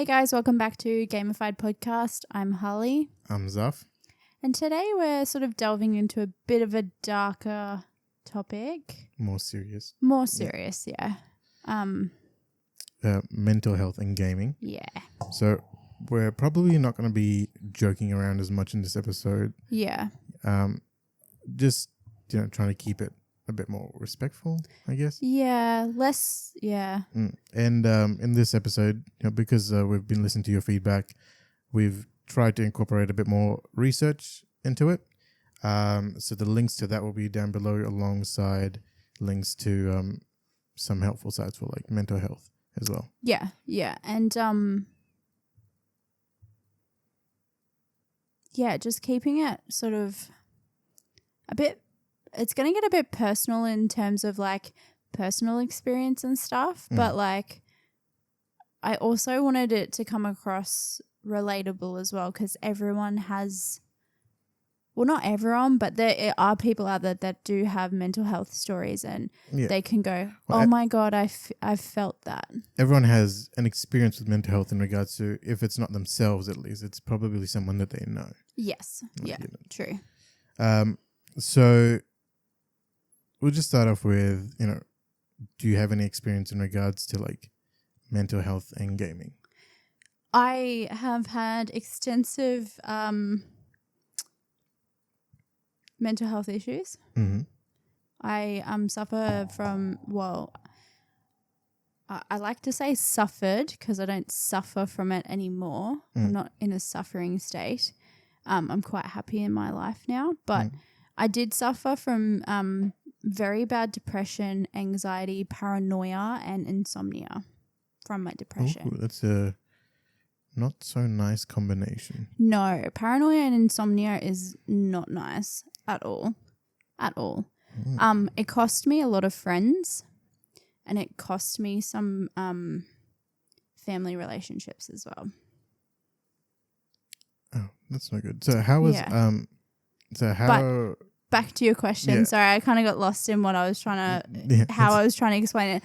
guys, welcome back to Gamified podcast. I'm Harley. I'm Zaf. And today we're sort of delving into a bit of a darker topic. More serious. Yeah. Mental health and gaming. Yeah. So we're probably not going to be joking around as much in this episode. Yeah. Just, trying to keep it a bit more respectful, I guess. Yeah. And in this episode, because we've been listening to your feedback, we've tried to incorporate a bit more research into it. So the links to that will be down below alongside links to some helpful sites for like mental health as well. Yeah. And just keeping it sort of a bit, it's going to get a bit personal in terms of like personal experience and stuff, but like I also wanted it to come across relatable as well, because everyone has, well, not everyone, but there are people out there that do have mental health stories, and they can go, oh my God, I've felt that. Everyone has an experience with mental health in regards to, if it's not themselves at least, it's probably someone that they know. Yes. True. So we'll just start off with, do you have any experience in regards to like mental health and gaming? I have had extensive mental health issues. Mm-hmm. I suffer from, I like to say suffered because I don't suffer from it anymore. I'm not in a suffering state. I'm quite happy in my life now, but I did suffer from very bad depression, anxiety, paranoia, and insomnia from my depression. Ooh, that's a not so nice combination. No, paranoia and insomnia is not nice at all. It cost me a lot of friends, and it cost me some family relationships as well. Oh, that's not good. So how was But back to your question. Sorry, I kind of got lost in what I was trying to I was trying to explain it.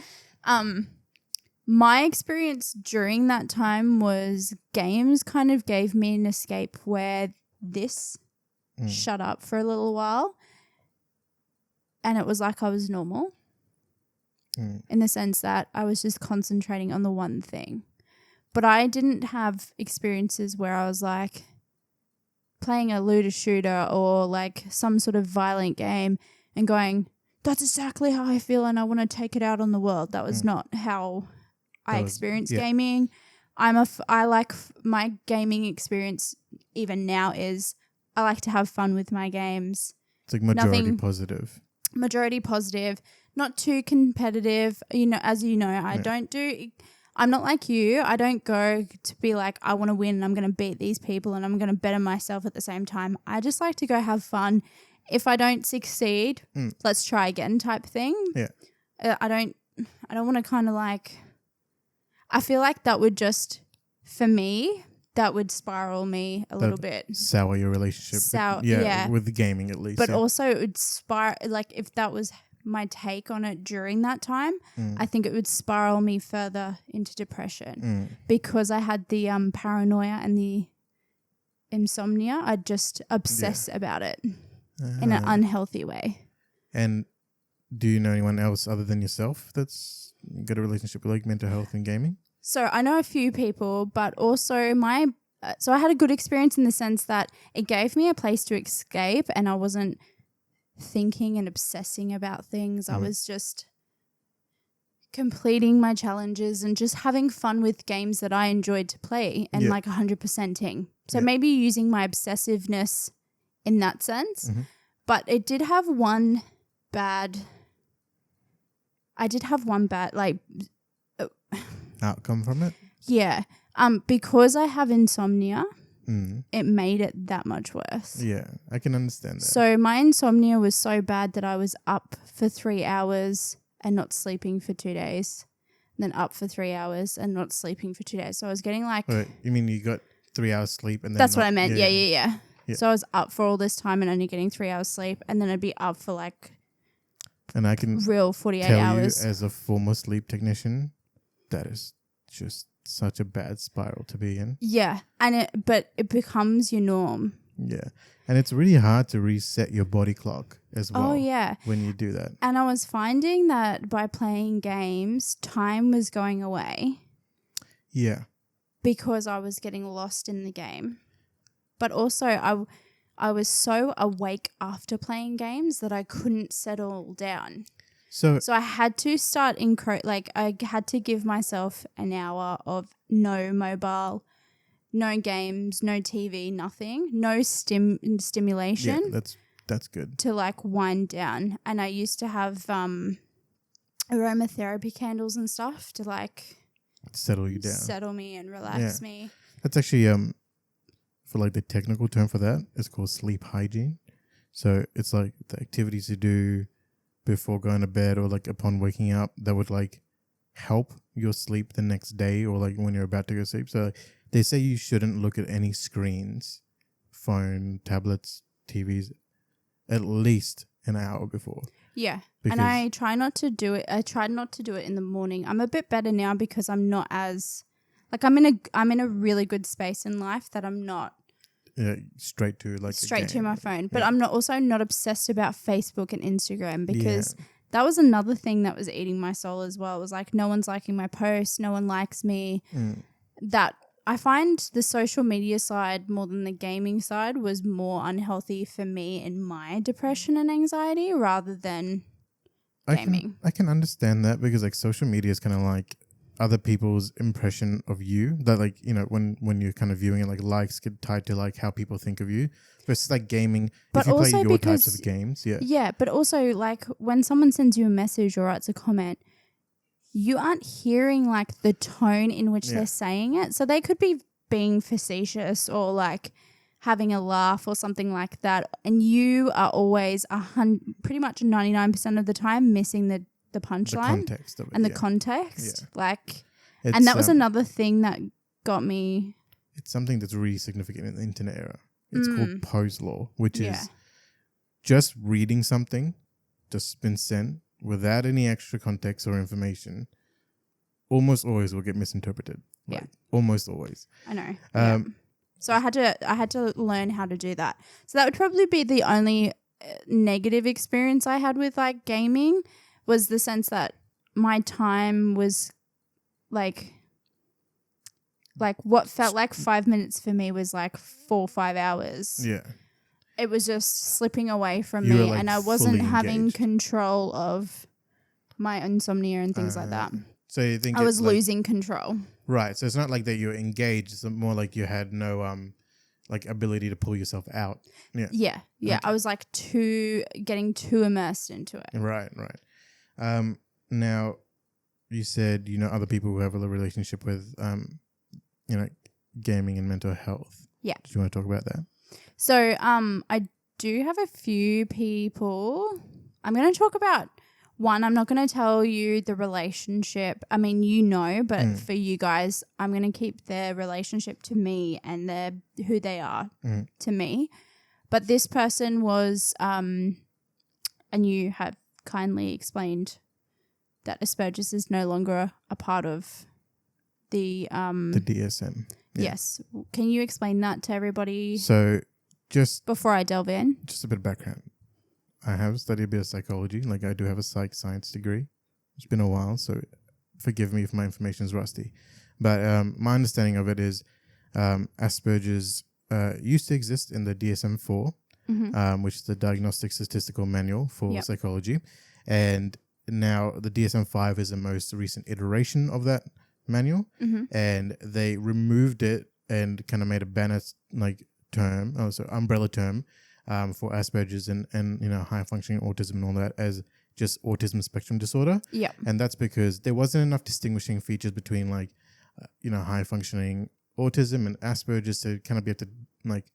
My experience during that time was games kind of gave me an escape where this shut up for a little while, and it was like I was normal in the sense that I was just concentrating on the one thing. But I didn't have experiences where I was like playing a looter shooter or like some sort of violent game and going, that's exactly how I feel and I want to take it out on the world. That was not how I experienced gaming. I like my gaming experience even now is I like to have fun with my games. It's like majority positive. Majority positive, not too competitive. As you know, I'm not like you. I don't go to be like, I want to win and I'm going to beat these people and I'm going to better myself at the same time. I just like to go have fun. If I don't succeed, let's try again type thing. Yeah. I don't want to kind of like, I feel like that would just, for me, that would spiral me a little bit. Sour your relationship. With the gaming at least. But also it would spiral, like if that was my take on it during that time, I think it would spiral me further into depression because I had the paranoia and the insomnia. I'd just obsess about it in an unhealthy way. And do you know anyone else other than yourself that's got a relationship with like mental health and gaming? So I know a few people, but also so I had a good experience in the sense that it gave me a place to escape and I wasn't thinking and obsessing about things. I was just completing my challenges and just having fun with games that I enjoyed to play and like 100%ing. So maybe using my obsessiveness in that sense. But it did have one bad like outcome from it. Yeah. Because I have insomnia, it made it that much worse. Yeah, I can understand that. So my insomnia was so bad that I was up for 3 hours and not sleeping for 2 days. Then up for 3 hours and not sleeping for 2 days. So I was getting like... Wait, you mean you got 3 hours sleep and then... That's what I meant. Yeah. So I was up for all this time and only getting 3 hours sleep, and then I'd be up for like... And I can real 48 tell hours. You as a former sleep technician, that is just such a bad spiral to be in. Yeah. But it becomes your norm. Yeah. And it's really hard to reset your body clock as well. Oh, yeah. When you do that. And I was finding that by playing games, time was going away. Yeah. Because I was getting lost in the game. But also I was so awake after playing games that I couldn't settle down. So I had to start I had to give myself an hour of no mobile, no games, no TV, nothing, no stimulation. Yeah, that's good. To like wind down. And I used to have aromatherapy candles and stuff to like settle you down. Settle me and relax me. That's actually for like the technical term for that, it's called sleep hygiene. So it's like the activities you do before going to bed or like upon waking up that would like help your sleep the next day or like when you're about to go to sleep. So they say you shouldn't look at any screens, phone, tablets, TVs, at least an hour before. Yeah. And I try not to do it. I tried not to do it in the morning. I'm a bit better now because I'm not as like I'm in a really good space in life that I'm not straight to my phone. But I'm also not obsessed about Facebook and Instagram because that was another thing that was eating my soul as well. It was like no one's liking my posts, no one likes me. That I find the social media side more than the gaming side was more unhealthy for me in my depression and anxiety rather than gaming. I can understand that because like social media is kind of like other people's impression of you that like, you know, when you're kind of viewing it, like likes get tied to like how people think of you versus like gaming. But if you play your types of games, Yeah, but also like when someone sends you a message or writes a comment, you aren't hearing like the tone in which they're saying it. So they could be being facetious or like having a laugh or something like that. And you are always pretty much 99% of the time missing the punchline. The context of it. And the context. Yeah. Like, and that was another thing that got me. It's something that's really significant in the internet era. It's called Poe's Law, which is just reading something just been sent without any extra context or information, almost always will get misinterpreted. Like, almost always. I know. So I had to learn how to do that. So that would probably be the only negative experience I had with like gaming was the sense that my time was like what felt like 5 minutes for me was like 4 or 5 hours. Yeah. It was just slipping away from me and I wasn't having control of my insomnia and things like that. So you think I was losing control. Right. So it's not like that you're engaged. It's more like you had no like ability to pull yourself out. Yeah. Yeah. Yeah. Okay. I was like getting too immersed into it. Right. Now you said, you know, other people who have a relationship with you know, gaming and mental health. Yeah. Do you want to talk about that? So I do have a few people. I'm going to talk about one. I'm not going to tell you the relationship. I mean, you know, but for you guys, I'm going to keep their relationship to me and who they are to me. But this person was, and you have kindly explained that Asperger's is no longer a part of the DSM. Yeah. Yes. Can you explain that to everybody? So just before I delve in, just a bit of background. I have studied a bit of psychology. Like I do have a psych science degree. It's been a while, so forgive me if my information is rusty. But my understanding of it is Asperger's used to exist in the DSM-4, which is the Diagnostic Statistical Manual for Psychology. And now the DSM-5 is the most recent iteration of that manual. And they removed it and kind of made a banner umbrella term for Asperger's and you know, high functioning autism and all that as just autism spectrum disorder. Yeah. And that's because there wasn't enough distinguishing features between like, you know, high functioning autism and Asperger's to kind of be able to like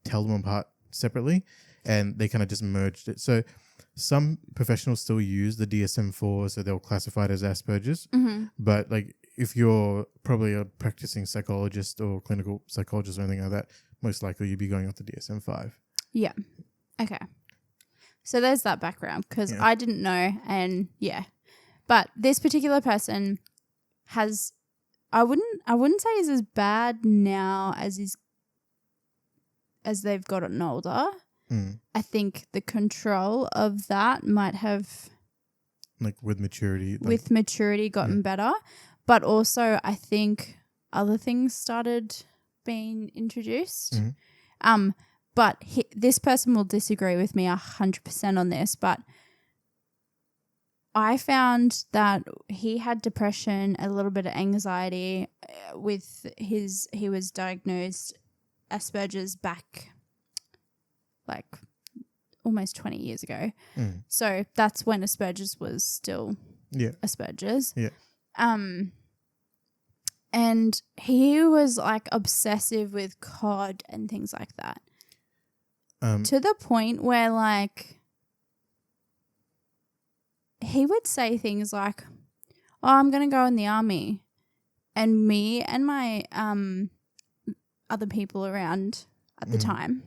tell them apart separately. And they kind of just merged it. So some professionals still use the DSM-4, so they'll classify it as Asperger's. But like if you're probably a practicing psychologist or clinical psychologist or anything like that, most likely you'd be going off the DSM-5. Yeah. Okay. So there's that background because I didn't know but this particular person has I wouldn't say he's as bad now as they've gotten older. I think the control of that might have, like with maturity, gotten better. But also, I think other things started being introduced. But this person will disagree with me 100% on this, but I found that he had depression, a little bit of anxiety he was diagnosed Asperger's back like almost 20 years ago. So that's when Asperger's was still Asperger's. Yeah. And he was like obsessive with COD and things like that. To the point where like he would say things like, "Oh, I'm going to go in the army." And me and my other people around at the time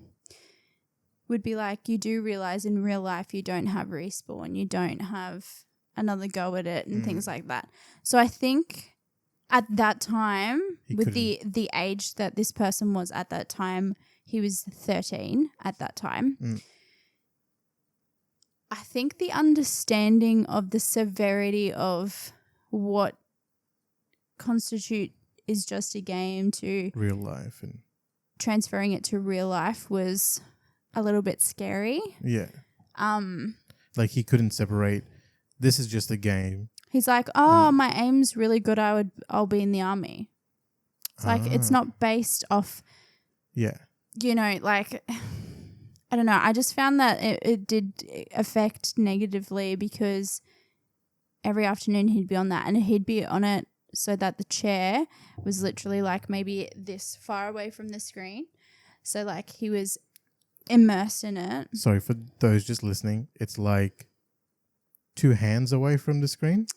would be like, "You do realize in real life you don't have respawn, you don't have another go at it," and things like that. So I think at that time, with the age that this person was at that time, he was 13 at that time. I think the understanding of the severity of what constitute is just a game to real life and transferring it to real life was a little bit scary. Yeah. Like he couldn't separate. This is just a game. He's like, "Oh, my aim's really good. I'll be in the army." It's like it's not based off. Yeah. You know, like I don't know. I just found that it did affect negatively because every afternoon he'd be on that, and he'd be on it so that the chair was literally like maybe this far away from the screen. So like he was immersed in it. Sorry, for those just listening, it's like 2 hands away from the screen.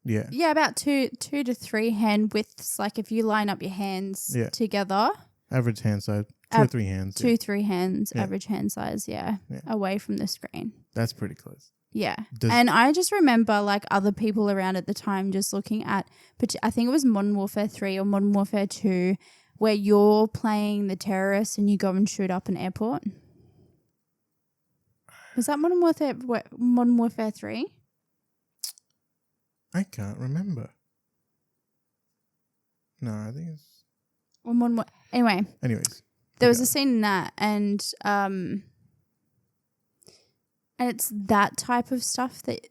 Yeah. Yeah, about two to 3 hand widths. Like if you line up your hands together. Average hand size. 2 or 3 hands. 2-3 hands, average hand size, away from the screen. That's pretty close. Yeah. And I just remember like other people around at the time just looking at, I think it was Modern Warfare 3 or Modern Warfare 2, where you're playing the terrorists and you go and shoot up an airport. Was that Modern Warfare 3? I can't remember. No, I think it's... Or Anyways. There was a scene in that and it's that type of stuff that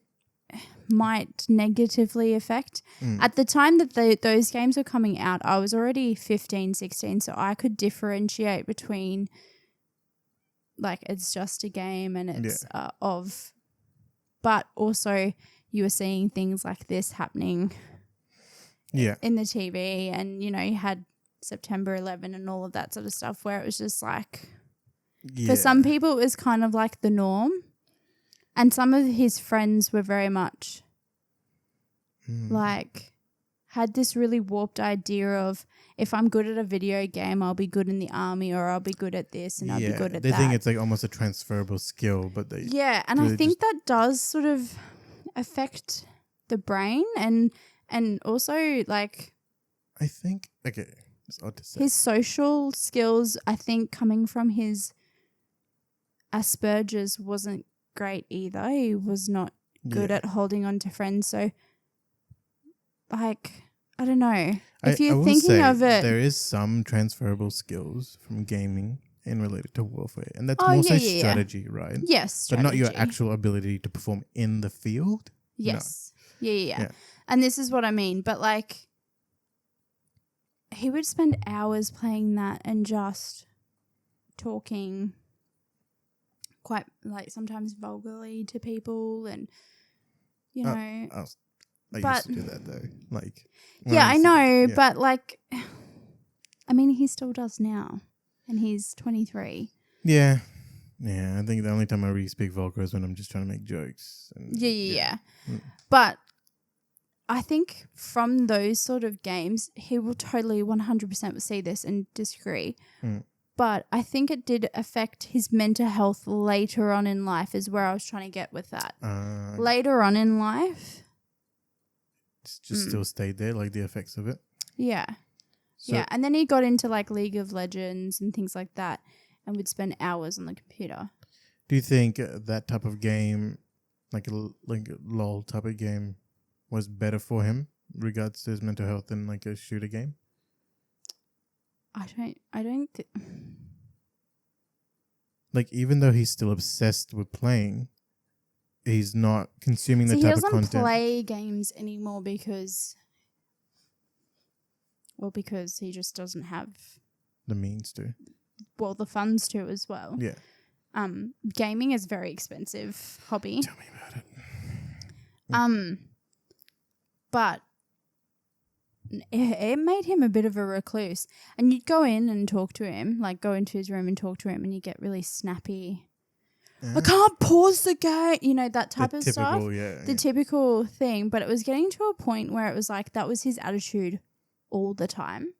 might negatively affect. At the time that those games were coming out, I was already 15, 16, so I could differentiate between like it's just a game and it's but also you were seeing things like this happening in the TV, and you know you had September 11 and all of that sort of stuff where it was just like for some people it was kind of like the norm, and some of his friends were very much like had this really warped idea of if I'm good at a video game I'll be good in the army, or I'll be good at this and I'll be good at that. They think it's like almost a transferable skill, but they and I think that does sort of affect the brain and also like I think it's odd to say. His social skills, I think, coming from his Asperger's wasn't great either. He was not good at holding on to friends. So, like, I don't know. If you're thinking of it, there is some transferable skills from gaming and related to warfare, and that's mostly strategy, right? Yes, strategy. But not your actual ability to perform in the field. Yes. No. Yeah. And this is what I mean. But like, he would spend hours playing that and just talking quite like sometimes vulgarly to people, and you know. I used to do that though. Like, I know, but like, I mean, he still does now, and he's 23. Yeah. I think the only time I really speak vulgar is when I'm just trying to make jokes. And, But I think from those sort of games, he will totally 100% see this and disagree. But I think it did affect his mental health later on in life is where I was trying to get with that. Later on in life, just still stayed there, like the effects of it. Yeah. So, and then he got into like League of Legends and things like that and would spend hours on the computer. Do you think that type of game, like a LOL type of game, was better for him in regards to his mental health than like a shooter game? I don't like, even though he's still obsessed with playing, he's not consuming the type of content. He doesn't play games anymore because he just doesn't have the means to. Well, the funds to as well. Yeah. Gaming is a very expensive hobby. Tell me about it. But it made him a bit of a recluse. And you'd go in and talk to him, like go into his room and talk to him, and you get really snappy. I can't pause the game, you know, that type of stuff. The typical thing. But it was getting to a point where it was like that was his attitude all the time.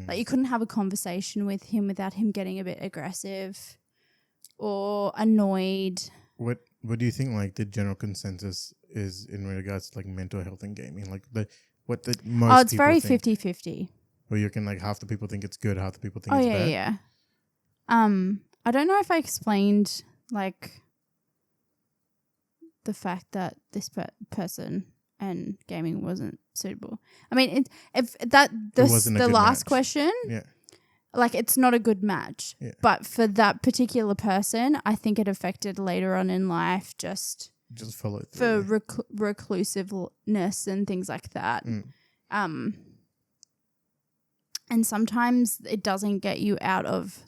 Like you couldn't have a conversation with him without him getting a bit aggressive or annoyed. What do you think like the general consensus is in regards to like mental health and gaming? Like most it's people very think, 50-50. Where you can like half the people think it's good, half the people think it's bad. Yeah. I don't know if I explained like the fact that this person and gaming wasn't suitable. I mean, the last question, like it's not a good match. Yeah. But for that particular person, I think it affected later on in life just follow through. For reclusiveness and things like that. And sometimes it doesn't get you out of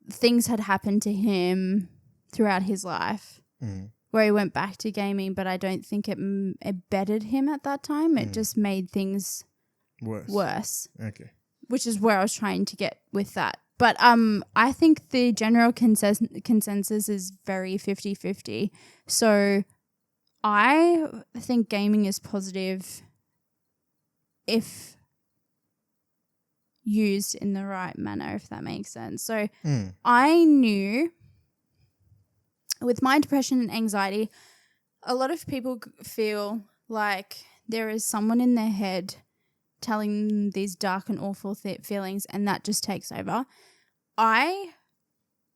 things had happened to him throughout his life. Where he went back to gaming, but I don't think it bettered him at that time. It just made things worse. Okay. Which is where I was trying to get with that. But I think the general consensus is very 50-50. So I think gaming is positive if used in the right manner, if that makes sense. So I knew with my depression and anxiety, a lot of people feel like there is someone in their head telling them these dark and awful feelings, and that just takes over. I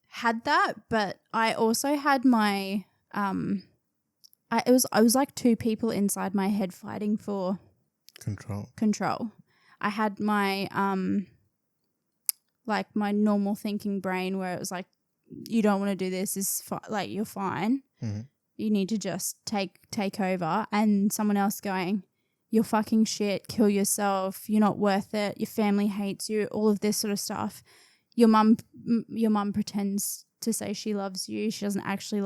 had that, but I also had my I was like two people inside my head fighting for control. I had my like my normal thinking brain where it was like, you don't want to do this, like you're fine. You need to just take over, and someone else going, you're fucking shit, kill yourself, you're not worth it, your family hates you, all of this sort of stuff. Your mum pretends to say she loves you, she doesn't actually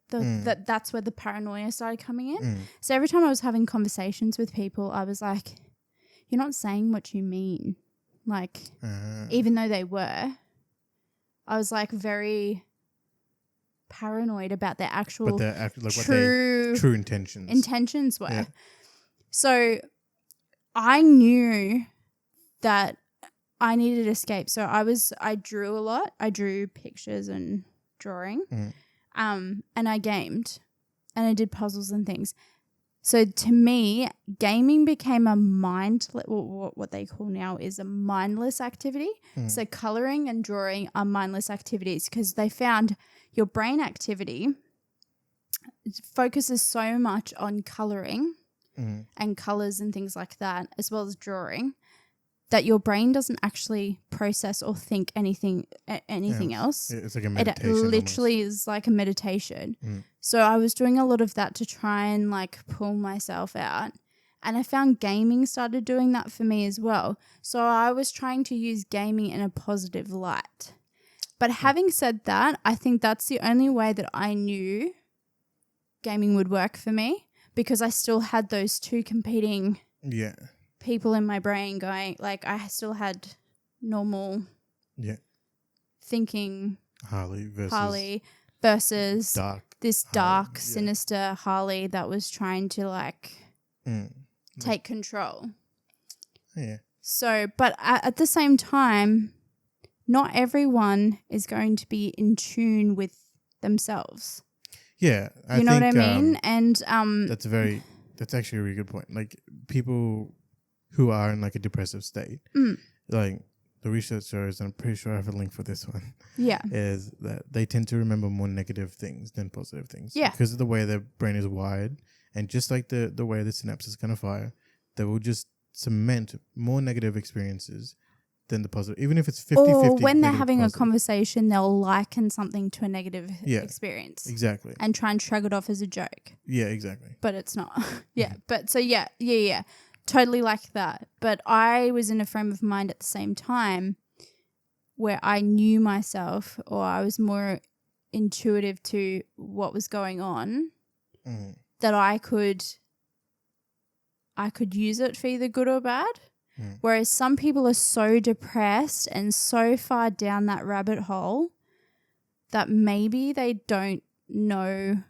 that's where the paranoia started coming in. So every time I was having conversations with people, I was like, you're not saying what you mean. Like even though they were, I was like very paranoid about their actual true intentions were. Yeah. So I knew that I needed escape. So I drew a lot. I drew pictures and drawing. And I gamed and I did puzzles and things. So to me, gaming became a what they call now is a mindless activity. So coloring and drawing are mindless activities because they found your brain activity focuses so much on coloring and colors and things like that, as well as drawing, that your brain doesn't actually process or think anything else. It's like a meditation. It literally is like a meditation. So I was doing a lot of that to try and like pull myself out. And I found gaming started doing that for me as well. So I was trying to use gaming in a positive light. But having said that, I think that's the only way that I knew gaming would work for me, because I still had those two competing people in my brain going, like I still had normal thinking Harley versus dark, sinister Harley that was trying to like take control. Yeah. So, but at the same time, not everyone is going to be in tune with themselves. Yeah. You know what I mean? And that's a very that's actually a really good point. Like people who are in like a depressive state, like the research shows, and I'm pretty sure I have a link for this one. Yeah. Is that they tend to remember more negative things than positive things. Yeah. Because of the way their brain is wired, and just like the way the synapses kind of fire, they will just cement more negative experiences than the positive, even if it's 50-50. Or when they're having a conversation, they'll liken something to a negative experience. Exactly. And try and shrug it off as a joke. Yeah, exactly. But it's not. Yeah. But so yeah. Totally like that. But I was in a frame of mind at the same time where I knew myself, or I was more intuitive to what was going on, that I could use it for either good or bad. Whereas some people are so depressed and so far down that rabbit hole that maybe they don't know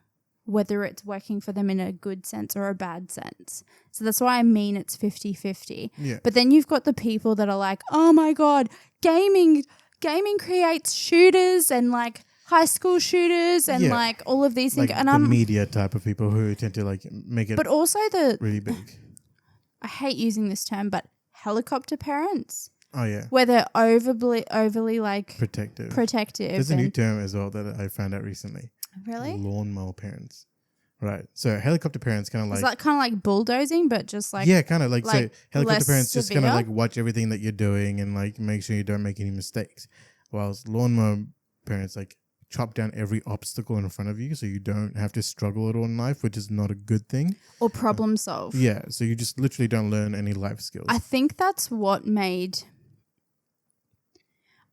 whether it's working for them in a good sense or a bad sense. So that's why I mean it's 50-50. Yeah. But then you've got the people that are like, oh my God, gaming creates shooters and like high school shooters and like all of these things. Like and the media type of people who tend to like make it, but also really big. I hate using this term, but helicopter parents. Oh yeah. Where they're overly like protective. There's a new term as well that I found out recently. Really? Lawnmower parents. Right. So helicopter parents kind of like... Is that kind of like bulldozing, but just like... Yeah, kind of like so helicopter parents just severe? kind of like watch everything that you're doing and like make sure you don't make any mistakes. Whilst lawnmower parents like chop down every obstacle in front of you so you don't have to struggle at all in life, which is not a good thing. Or problem solve. Yeah. So you just literally don't learn any life skills. I think that's what made...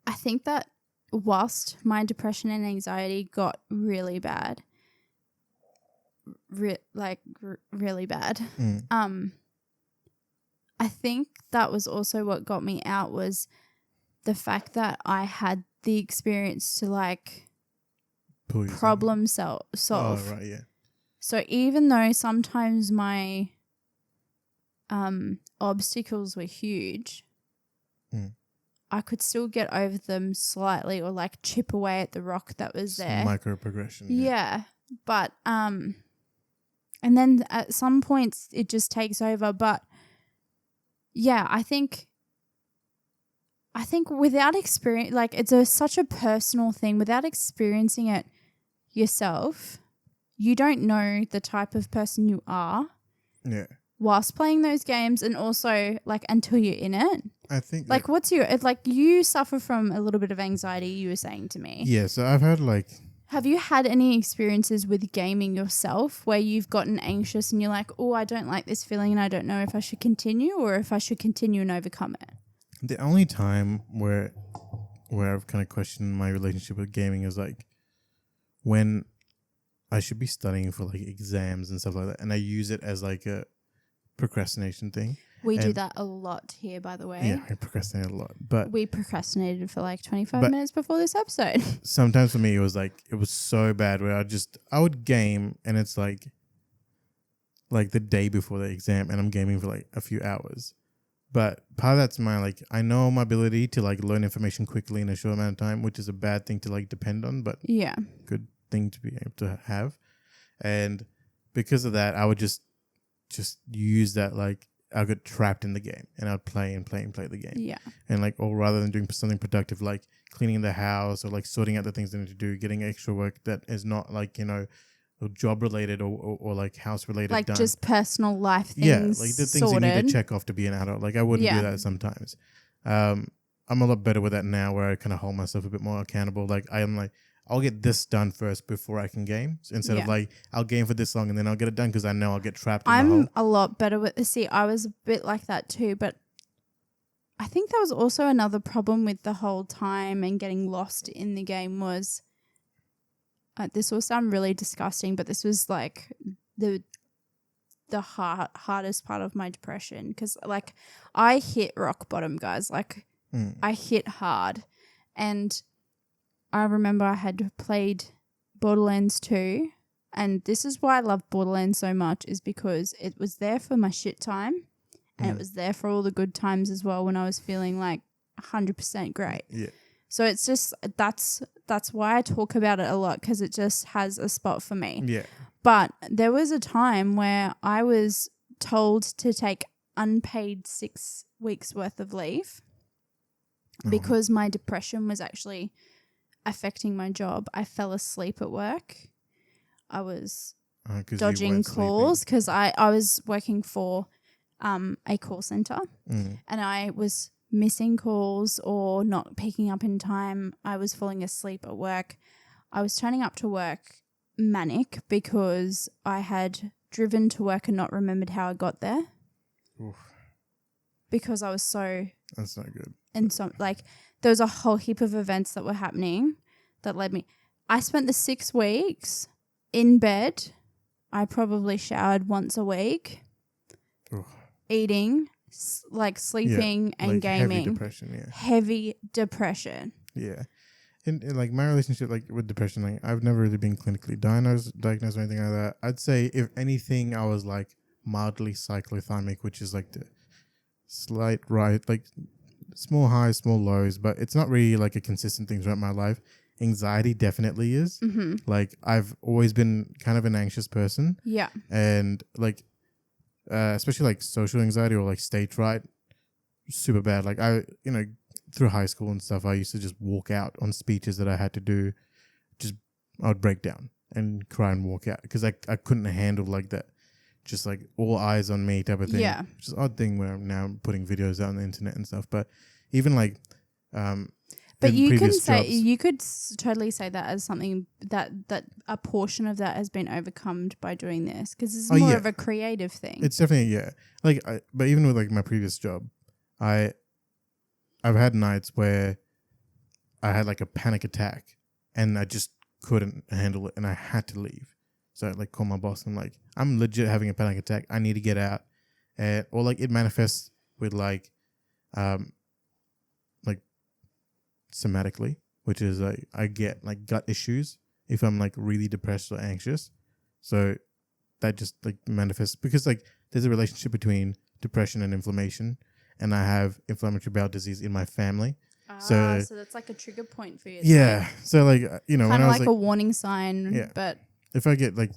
I think that whilst my depression and anxiety got really bad, really bad, I think that was also what got me out, was the fact that I had the experience to like problem solve. Oh, right, yeah. So even though sometimes my obstacles were huge, I could still get over them slightly, or like chip away at the rock that was there. Micro progression. Yeah. But and then at some points it just takes over. But yeah, I think without experience, like it's such a personal thing. Without experiencing it yourself, you don't know the type of person you are. Yeah. Whilst playing those games, and also like until you're in it. I think like you suffer from a little bit of anxiety, you were saying to me. Yeah, so I've had like... Have you had any experiences with gaming yourself where you've gotten anxious and you're like, oh, I don't like this feeling and I don't know if I should continue or if I should continue and overcome it? The only time where I've kind of questioned my relationship with gaming is like when I should be studying for like exams and stuff like that, and I use it as like a procrastination thing. We do that a lot here, by the way. Yeah, I procrastinate a lot. But we procrastinated for like 25 minutes before this episode. Sometimes for me, it was so bad where I would game, and it's like the day before the exam, and I'm gaming for like a few hours. But part of that's I know my ability to like learn information quickly in a short amount of time, which is a bad thing to like depend on, but yeah, good thing to be able to have. And because of that, I would just use that, like I'll get trapped in the game and I'll play the game. Yeah. And or rather than doing something productive like cleaning the house or like sorting out the things I need to do, getting extra work that is not like, job related or like house related, like done. Just personal life things. Yeah, like the things sorted. you need to check off to be an adult. Like I wouldn't do that sometimes. I'm a lot better with that now, where I kind of hold myself a bit more accountable. Like I am like, I'll get this done first before I can game. So instead of like, I'll game for this long and then I'll get it done because I know I'll get trapped in the hole. I'm a lot better with I was a bit like that too, but I think that was also another problem with the whole time and getting lost in the game was, this will sound really disgusting, but this was like the hardest part of my depression, because like I hit rock bottom, guys. Like I hit hard, and I remember I had played Borderlands 2, and this is why I love Borderlands so much, is because it was there for my shit time, and it was there for all the good times as well when I was feeling like 100% great. Yeah. So it's just that's why I talk about it a lot, because it just has a spot for me. Yeah. But there was a time where I was told to take unpaid 6 weeks worth of leave because my depression was actually affecting my job. I fell asleep at work. I was dodging calls because I was working for a call center and I was missing calls or not picking up in time. I was falling asleep at work. I was turning up to work manic because I had driven to work and not remembered how I got there. Oof. Because I was so... That's not good. And so, like, there was a whole heap of events that were happening that led me... I spent the 6 weeks in bed. I probably showered once a week. Oof. Eating, sleeping and gaming. Heavy depression, yeah. Heavy depression. Yeah. In like my relationship, like with depression, like I've never really been clinically diagnosed or anything like that. I'd say if anything, I was like mildly cyclothymic, which is like the slight like small highs, small lows, but it's not really like a consistent thing throughout my life. Anxiety definitely is. Mm-hmm. Like I've always been kind of an anxious person. Yeah. And like, especially like social anxiety or like stage fright, super bad. Like through high school and stuff, I used to just walk out on speeches that I had to do. I would break down and cry and walk out because I couldn't handle like that, just like all eyes on me type of thing. Yeah. Which is an odd thing where I'm now putting videos out on the internet and stuff. But even like, but you can say you could totally say that as something that a portion of that has been overcome by doing this because it's more of a creative thing. It's definitely but even with like my previous job, I've had nights where I had like a panic attack and I just couldn't handle it and I had to leave. So I like call my boss and I'm like, I'm legit having a panic attack. I need to get out. Or like it manifests with like somatically, which is like I get like gut issues if I'm like really depressed or anxious. So that just like manifests because like there's a relationship between depression and inflammation. And I have inflammatory bowel disease in my family. So that's like a trigger point for you. Yeah. So like, kind of like a warning sign. Yeah. But if I get like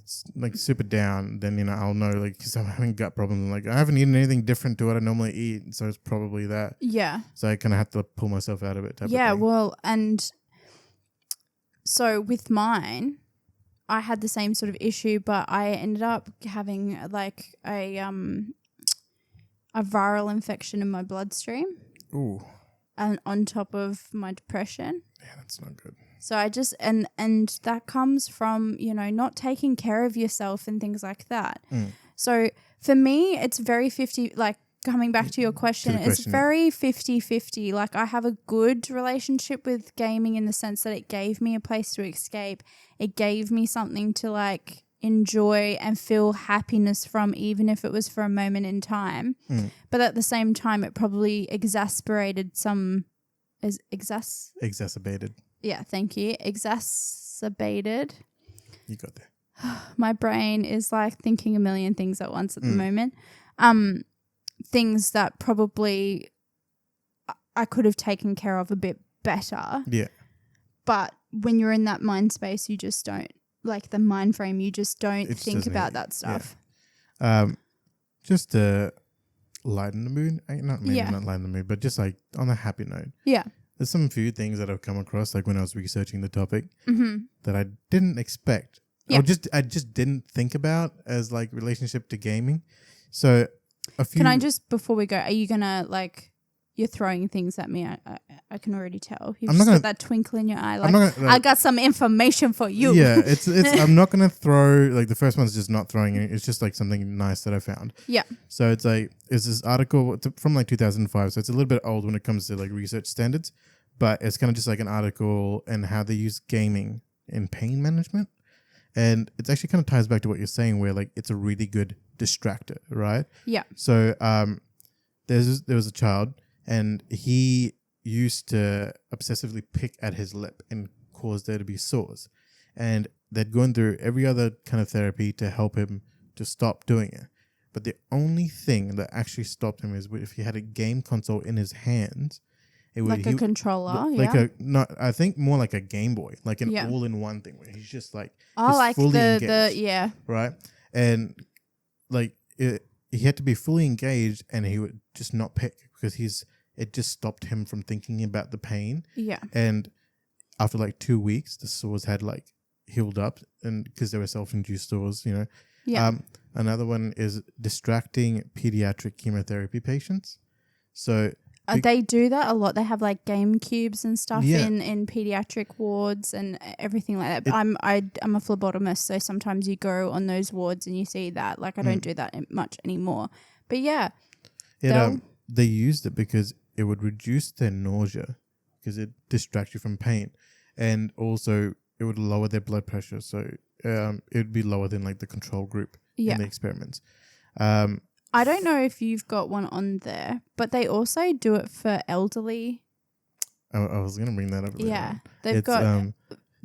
super down, then, I'll know like because I'm having gut problems. And like I haven't eaten anything different to what I normally eat. So it's probably that. Yeah. So I kind of have to pull myself out of it. Yeah. Well, and so with mine, I had the same sort of issue, but I ended up having like a viral infection in my bloodstream. Ooh. And on top of my depression. Yeah, that's not good. So I just, and that comes from, not taking care of yourself and things like that. So for me, it's very 50, like coming back to your question, it's very 50-50. Like I have a good relationship with gaming in the sense that it gave me a place to escape. It gave me something to like enjoy and feel happiness from, even if it was for a moment in time. But at the same time, it probably exacerbated. Yeah, thank you. Exacerbated. You got there. My brain is like thinking a million things at once at the moment. Things that probably I could have taken care of a bit better. Yeah. But when you're in that mind space, you just don't. Like the mind frame, you just don't think about that stuff. Yeah. Just to lighten the mood, not lighten the mood, but just like on a happy note. Yeah. There's some few things that I've come across, like when I was researching the topic, that I didn't expect. Yeah. I just didn't think about as like relationship to gaming. So a few. Can I just, before we go, are you gonna like? You're throwing things at me. I can already tell. You've just got that twinkle in your eye. Like, I got some information for you. Yeah, it's. I'm not gonna throw like the first one's just not throwing it. It's just like something nice that I found. Yeah. So it's this article from like 2005. So it's a little bit old when it comes to like research standards, but it's kind of just like an article and how they use gaming in pain management, and it actually kind of ties back to what you're saying, where like it's a really good distractor, right? Yeah. So there was a child. And he used to obsessively pick at his lip and cause there to be sores. And they'd gone through every other kind of therapy to help him to stop doing it. But the only thing that actually stopped him is if he had a game console in his hands like a controller, I think more like a Game Boy, like an all-in-one thing where he's just like fully engaged, right? And like he had to be fully engaged, and he would just not pick because it just stopped him from thinking about the pain. Yeah. And after like 2 weeks, the sores had like healed up, and because they were self-induced sores, Yeah. Another one is distracting pediatric chemotherapy patients. So they do that a lot. They have like game cubes and stuff in pediatric wards and everything like that. But I'm a phlebotomist, so sometimes you go on those wards and you see that. Like I don't do that much anymore. But yeah, they used it because it would reduce their nausea because it distracts you from pain, and also it would lower their blood pressure. So it would be lower than like the control group in the experiments. I don't know if you've got one on there, but they also do it for elderly. I was going to bring that up. Yeah. They've got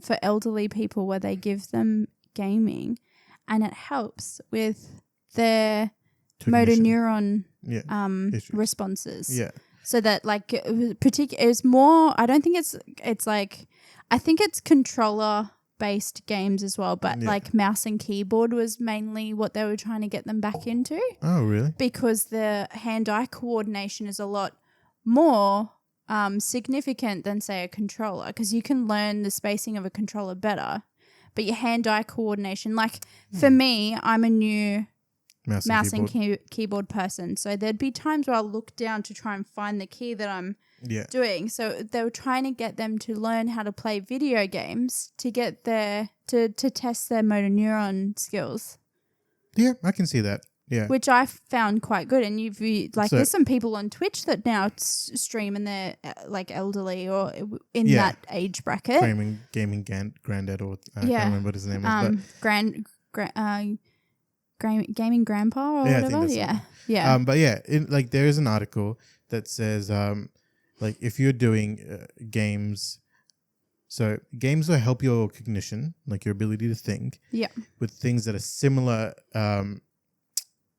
for elderly people where they give them gaming and it helps with their motor neuron responses. Yeah. So that like it's more, I don't think it's like, I think it's controller based games as well, but like mouse and keyboard was mainly what they were trying to get them back into. Oh, really? Because the hand-eye coordination is a lot more significant than, say, a controller, because you can learn the spacing of a controller better, but your hand-eye coordination, like for me, I'm a new mouse and keyboard person, so there'd be times where I'll look down to try and find the key that I'm doing. So they were trying to get them to learn how to play video games to get to test their motor neuron skills. Yeah, I can see that. Yeah, which I found quite good. And there's some people on Twitch that now stream and they're like elderly or in that age bracket. Gaming granddad, or I can't remember what his name was. But gaming grandpa or whatever. Yeah. But there is an article that says like if you're doing games, so games will help your cognition, like your ability to think, with things that are similar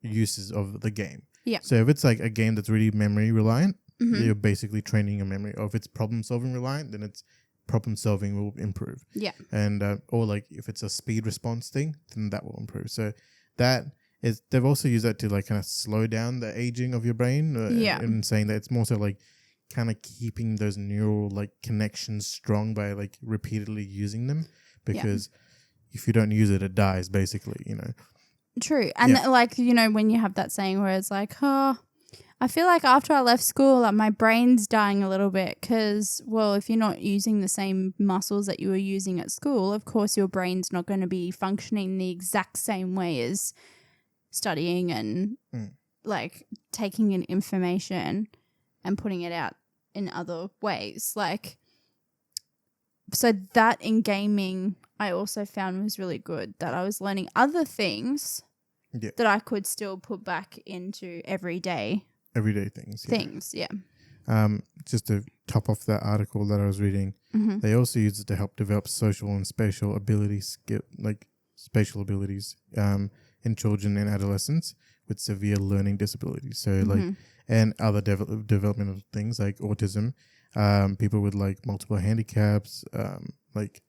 uses of the game. Yeah. So if it's like a game that's really memory reliant, you're basically training your memory. Or if it's problem solving reliant, then it's problem solving will improve. Yeah. And or like if it's a speed response thing, then that will improve. So that is, they've also used that to like kind of slow down the aging of your brain. And saying that it's more so like kind of keeping those neural like connections strong by like repeatedly using them, because if you don't use it, it dies basically, True. And like, when you have that saying where it's like, I feel like after I left school, like my brain's dying a little bit because, well, if you're not using the same muscles that you were using at school, of course your brain's not going to be functioning the exact same way as studying and like taking in information and putting it out in other ways. Like, so that in gaming I also found was really good, that I was learning other things that I could still put back into everyday things. Just to top off that article that I was reading, they also use it to help develop social and spatial abilities, spatial abilities in children and adolescents with severe learning disabilities. So and other developmental things like autism, people with like multiple handicaps, like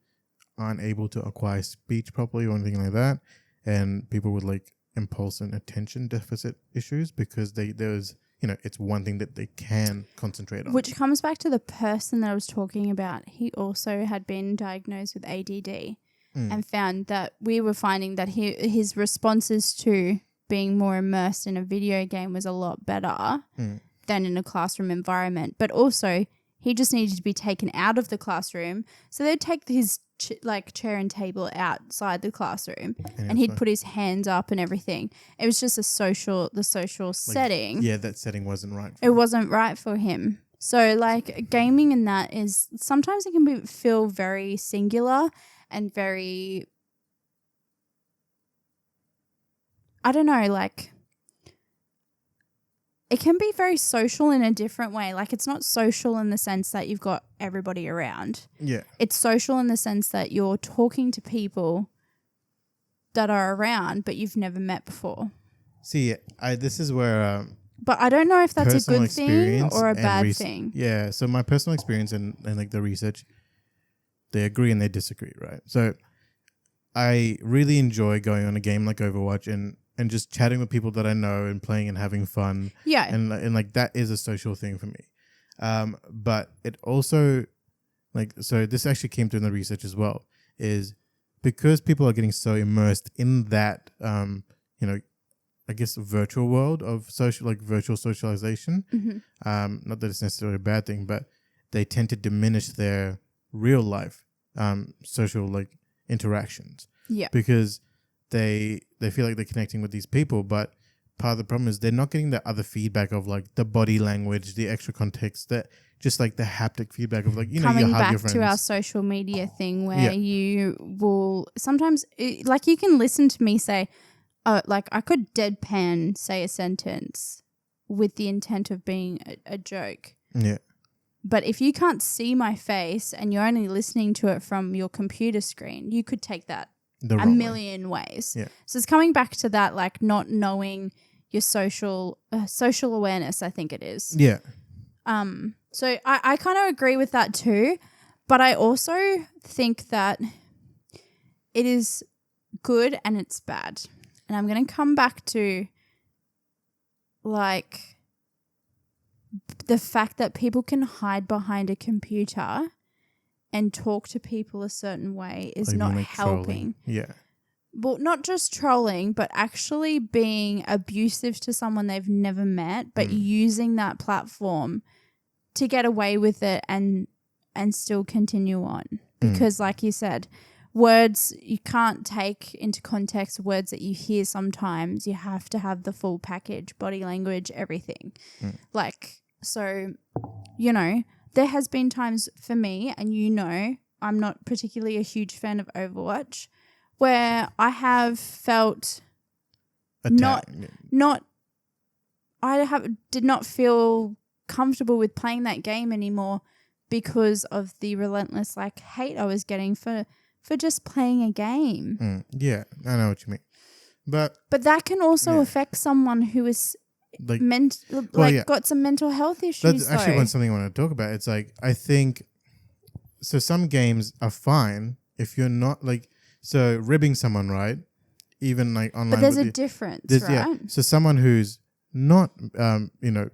aren't able to acquire speech properly or anything like that, and people with like impulse and attention deficit issues, because there's it's one thing that they can concentrate on. Which comes back to the person that I was talking about. He also had been diagnosed with ADD and found that we were finding that his responses to being more immersed in a video game was a lot better than in a classroom environment. But also he just needed to be taken out of the classroom. So they'd take his chair and table outside the classroom and he'd put his hands up and everything. It was just the social setting. Yeah, that setting wasn't right. It wasn't right for him. So like gaming in that is, sometimes it can feel very singular and very, I don't know, like it can be very social in a different way. Like it's not social in the sense that you've got everybody around. Yeah. It's social in the sense that you're talking to people that are around but you've never met before. See, this is where But I don't know if that's a good thing or a bad thing. Yeah. So my personal experience and like the research, they agree and they disagree, right? So I really enjoy going on a game like Overwatch and just chatting with people that I know and playing and having fun. Yeah. And like that is a social thing for me. But it also so this actually came through in the research as well, is because people are getting so immersed in that, I guess virtual world of virtual socialization. Mm-hmm. Not that it's necessarily a bad thing, but they tend to diminish their real life social interactions. Yeah. Because they feel like they're connecting with these people, but part of the problem is they're not getting the other feedback of like the body language, the extra context, that just like the haptic feedback of coming you hug back your friends. to our social media thing where you will sometimes you can listen to me say, I could deadpan say a sentence with the intent of being a joke. Yeah. But if you can't see my face and you're only listening to it from your computer screen, you could take that a million ways. Yeah. So it's coming back to that, like not knowing your social awareness, I think it is. Yeah. So I kind of agree with that too, but I also think that it is good and it's bad. And I'm going to come back to like the fact that people can hide behind a computer and talk to people a certain way is not helping. Trolling. Yeah. Well, not just trolling, but actually being abusive to someone they've never met, but using that platform to get away with it and still continue on. Because like you said, words, you can't take into context words that you hear sometimes. You have to have the full package, body language, everything. So, there has been times for me, and I'm not particularly a huge fan of Overwatch, where I have felt did not feel comfortable with playing that game anymore because of the relentless hate I was getting for just playing a game. Yeah, I know what you mean. But that can also affect someone who is got some mental health issues. That's actually something I want to talk about. It's like, I think, so some games are fine if you're not ribbing someone, right? Even online. But there's a difference, right? Yeah. So someone who's not,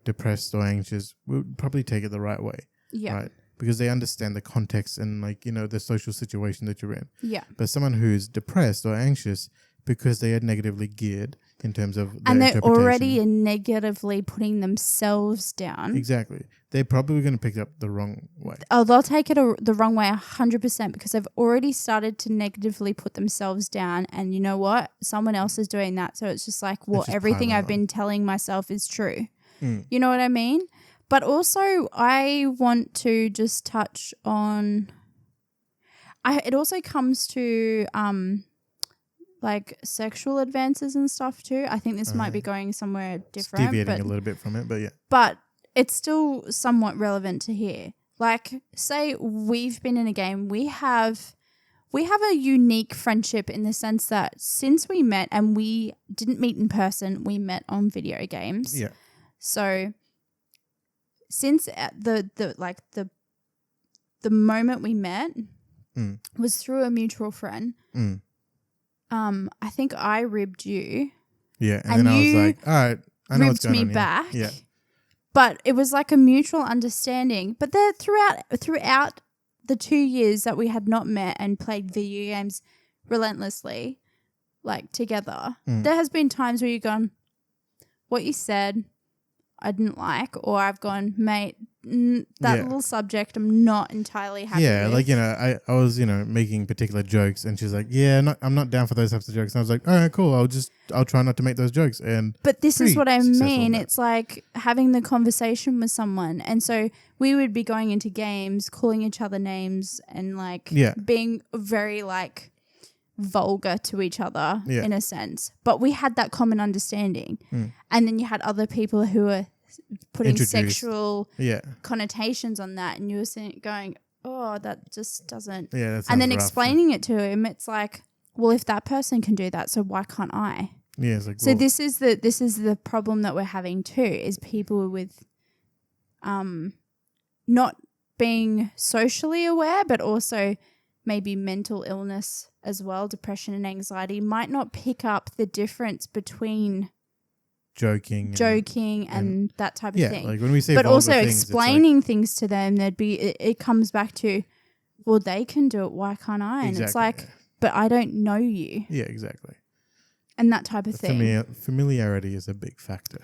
depressed or anxious would probably take it the right way. Yeah. Right? Because they understand the context and the social situation that you're in. Yeah. But someone who's depressed or anxious because they are negatively geared in terms of their and they're already negatively putting themselves down. Exactly. They're probably going to pick up the wrong way. Oh, they'll take it the wrong way 100% because they've already started to negatively put themselves down. And you know what? Someone else is doing that. So it's just like, well, everything I've been telling myself is true. You know what I mean? But also I want to just touch on, it also comes to sexual advances and stuff too. I think this might be going somewhere different. It's deviating a little bit from it, but yeah. But it's still somewhat relevant to here. Like, say we've been in a game, we have a unique friendship in the sense that since we met, and we didn't meet in person, we met on video games. Yeah. So since the moment we met was through a mutual friend. I think I ribbed you. Yeah, and then I was like, all right, I know what's going on. Ribbed me back. Yeah. But it was like a mutual understanding. But there throughout the 2 years that we had not met and played video games relentlessly, together, there has been times where you've gone, what you said, I didn't like, or I've gone, mate, that little subject I'm not entirely happy with. Yeah, I was, making particular jokes and she's like, yeah, I'm not down for those types of jokes. And I was like, all right, cool. I'll try not to make those jokes. But this is what I mean. It's like having the conversation with someone. And so we would be going into games, calling each other names and being very vulgar to each other in a sense. But we had that common understanding. And then you had other people who were putting sexual connotations on that, and you were going, oh, that just doesn't. Yeah, and then explaining it to him, it's like, well, if that person can do that, so why can't I? Yeah, it's like, so this is the problem that we're having too, is people with not being socially aware, but also maybe mental illness as well, depression and anxiety, might not pick up the difference between joking and that type of thing. Like when we say but also things, explaining things to them, it comes back to, well, they can do it, why can't I? And it's like, but I don't know you. Yeah, exactly. And that type of thing. Familiarity is a big factor.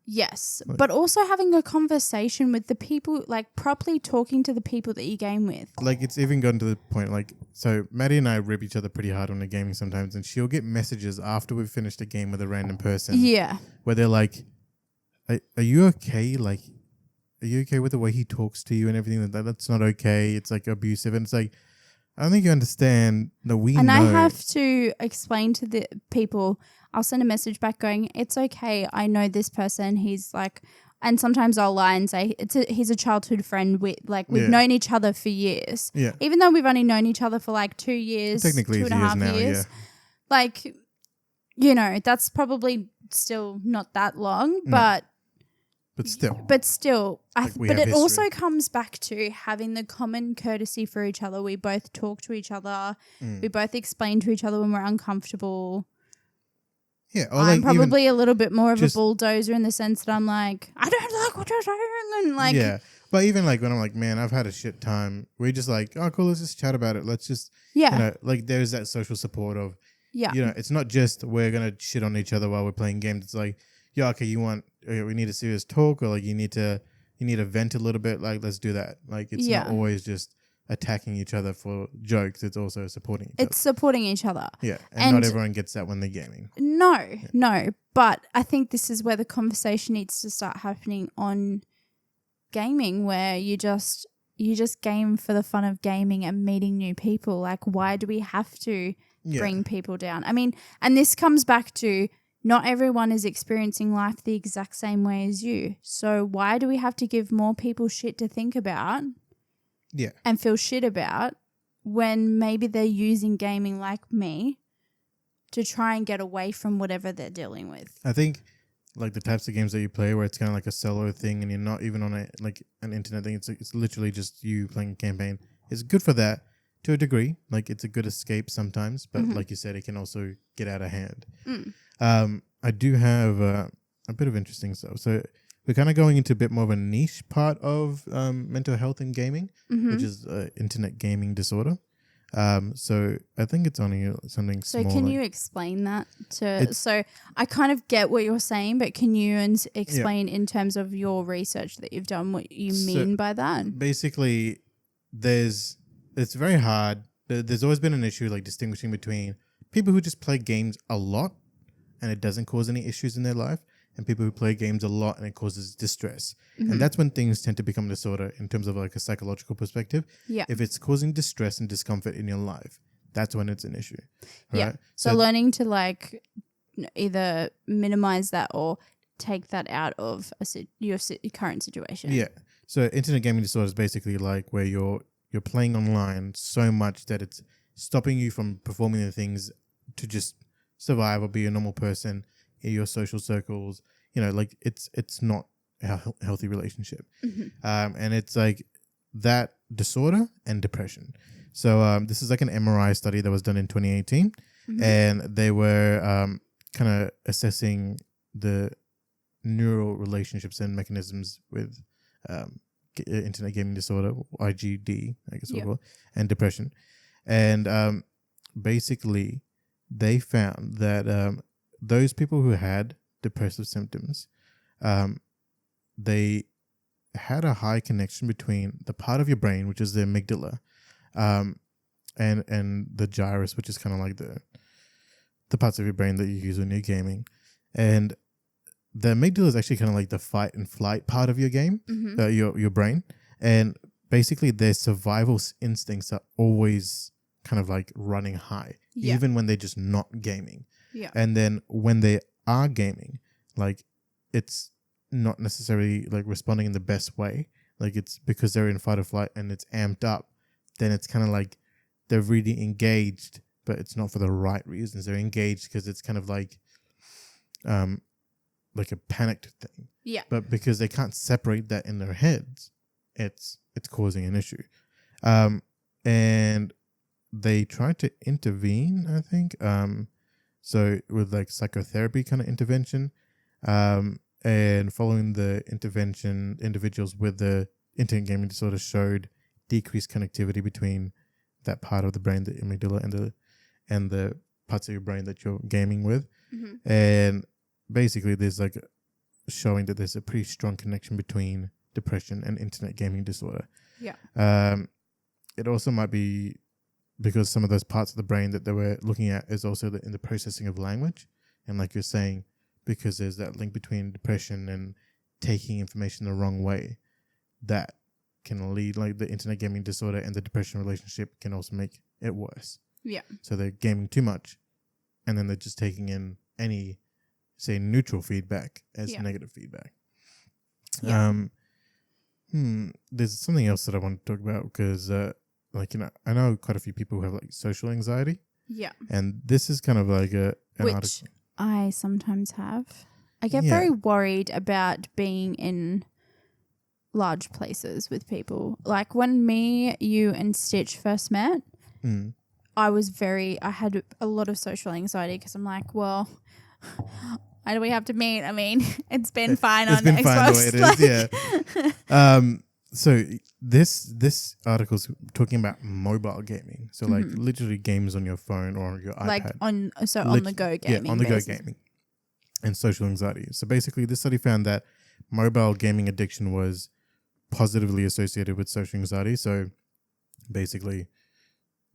Yes, but also having a conversation with the people, like properly talking to the people that you game with. Like it's even gotten to the point, like, so Maddie and I rip each other pretty hard when we're gaming sometimes, and she'll get messages after we've finished a game with a random person. Yeah. Where they're like, are you okay? Like, are you okay with the way he talks to you and everything? That's not okay. It's like abusive. And it's like, I don't think you understand that we know. And I have to explain to the people, I'll send a message back going, it's okay, I know this person, he's like, and sometimes I'll lie and say, he's a childhood friend, we've known each other for years. Yeah. Even though we've only known each other for like 2 years, technically 2.5 years. Yeah. Like, that's probably still not that long, But still. But it history. also comes back to having the common courtesy for each other. We both talk to each other. We both explain to each other when we're uncomfortable. Yeah, I'm probably a little bit more of a bulldozer in the sense that I'm like, I don't like what you're saying. And like, yeah. But even like when I'm like, man, I've had a shit time. We're just like, oh, cool, let's just chat about it. Let's just, like there's that social support of, it's not just we're going to shit on each other while we're playing games. It's like, okay, we need a serious talk, or like you need to vent a little bit. Like, let's do that. Like, it's not always just attacking each other for jokes. It's also supporting each other. It's supporting each other. Yeah. And not everyone gets that when they're gaming. No. But I think this is where the conversation needs to start happening on gaming, where you just game for the fun of gaming and meeting new people. Like, why do we have to bring people down? I mean, and this comes back to, not everyone is experiencing life the exact same way as you. So why do we have to give more people shit to think about and feel shit about when maybe they're using gaming like me to try and get away from whatever they're dealing with? I think like the types of games that you play where it's kind of like a solo thing and you're not even on an internet thing. It's literally just you playing a campaign. It's good for that to a degree. Like it's a good escape sometimes, but like you said, it can also get out of hand. I do have a bit of interesting stuff. So we're kind of going into a bit more of a niche part of mental health in gaming, which is internet gaming disorder. So I think it's only something small. So can you explain that? So I kind of get what you're saying, but can you explain in terms of your research that you've done what you mean by that? Basically, it's very hard. There's always been an issue like distinguishing between people who just play games a lot and it doesn't cause any issues in their life, and people who play games a lot and it causes distress. And that's when things tend to become disorder in terms of like a psychological perspective. Yeah. If it's causing distress and discomfort in your life, that's when it's an issue. Right? Yeah. So learning to like either minimize that or take that out of your current situation. Yeah. So internet gaming disorder is basically like where you're playing online so much that it's stopping you from performing the things to just survive or be a normal person in your social circles. Like it's not a healthy relationship. And it's like that disorder and depression. So this is like an MRI study that was done in 2018, and they were kind of assessing the neural relationships and mechanisms with internet gaming disorder, IGD, I guess we'll call it, and depression. And basically they found that those people who had depressive symptoms, they had a high connection between the part of your brain, which is the amygdala, and the gyrus, which is kind of like the parts of your brain that you use when you're gaming. And the amygdala is actually kind of like the fight and flight part of your game, your brain. And basically their survival instincts are always kind of like running high, even when they're just not gaming. Yeah. And then when they are gaming, like it's not necessarily like responding in the best way. Like it's because they're in fight or flight and it's amped up, then it's kind of like they're really engaged, but it's not for the right reasons. They're engaged because it's kind of like like a panicked thing. Yeah. But because they can't separate that in their heads, it's causing an issue. And they tried to intervene, I think. So with like psychotherapy kind of intervention. And following the intervention, individuals with the internet gaming disorder showed decreased connectivity between that part of the brain, the amygdala, and the parts of your brain that you're gaming with. Mm-hmm. And basically there's like showing that there's a pretty strong connection between depression and internet gaming disorder. Yeah. It also might be because some of those parts of the brain that they were looking at is also in the processing of language. And like you're saying, because there's that link between depression and taking information the wrong way, that can lead, like the internet gaming disorder and the depression relationship can also make it worse. Yeah. So they're gaming too much, and then they're just taking in any, say, neutral feedback as negative feedback. Yeah. There's something else that I want to talk about because, like, you know, I know quite a few people who have like social anxiety. Yeah. And this is kind of like an article I sometimes have. I get very worried about being in large places with people. Like when me, you and Stitch first met, I had a lot of social anxiety because I'm like, well, why do we have to meet? I mean, it's been fine on Xbox. Fine the way it is, yeah. So this article's talking about mobile gaming. So like literally games on your phone or your iPad. Like on the go gaming. Yeah, on the go gaming. And social anxiety. So basically this study found that mobile gaming addiction was positively associated with social anxiety. So basically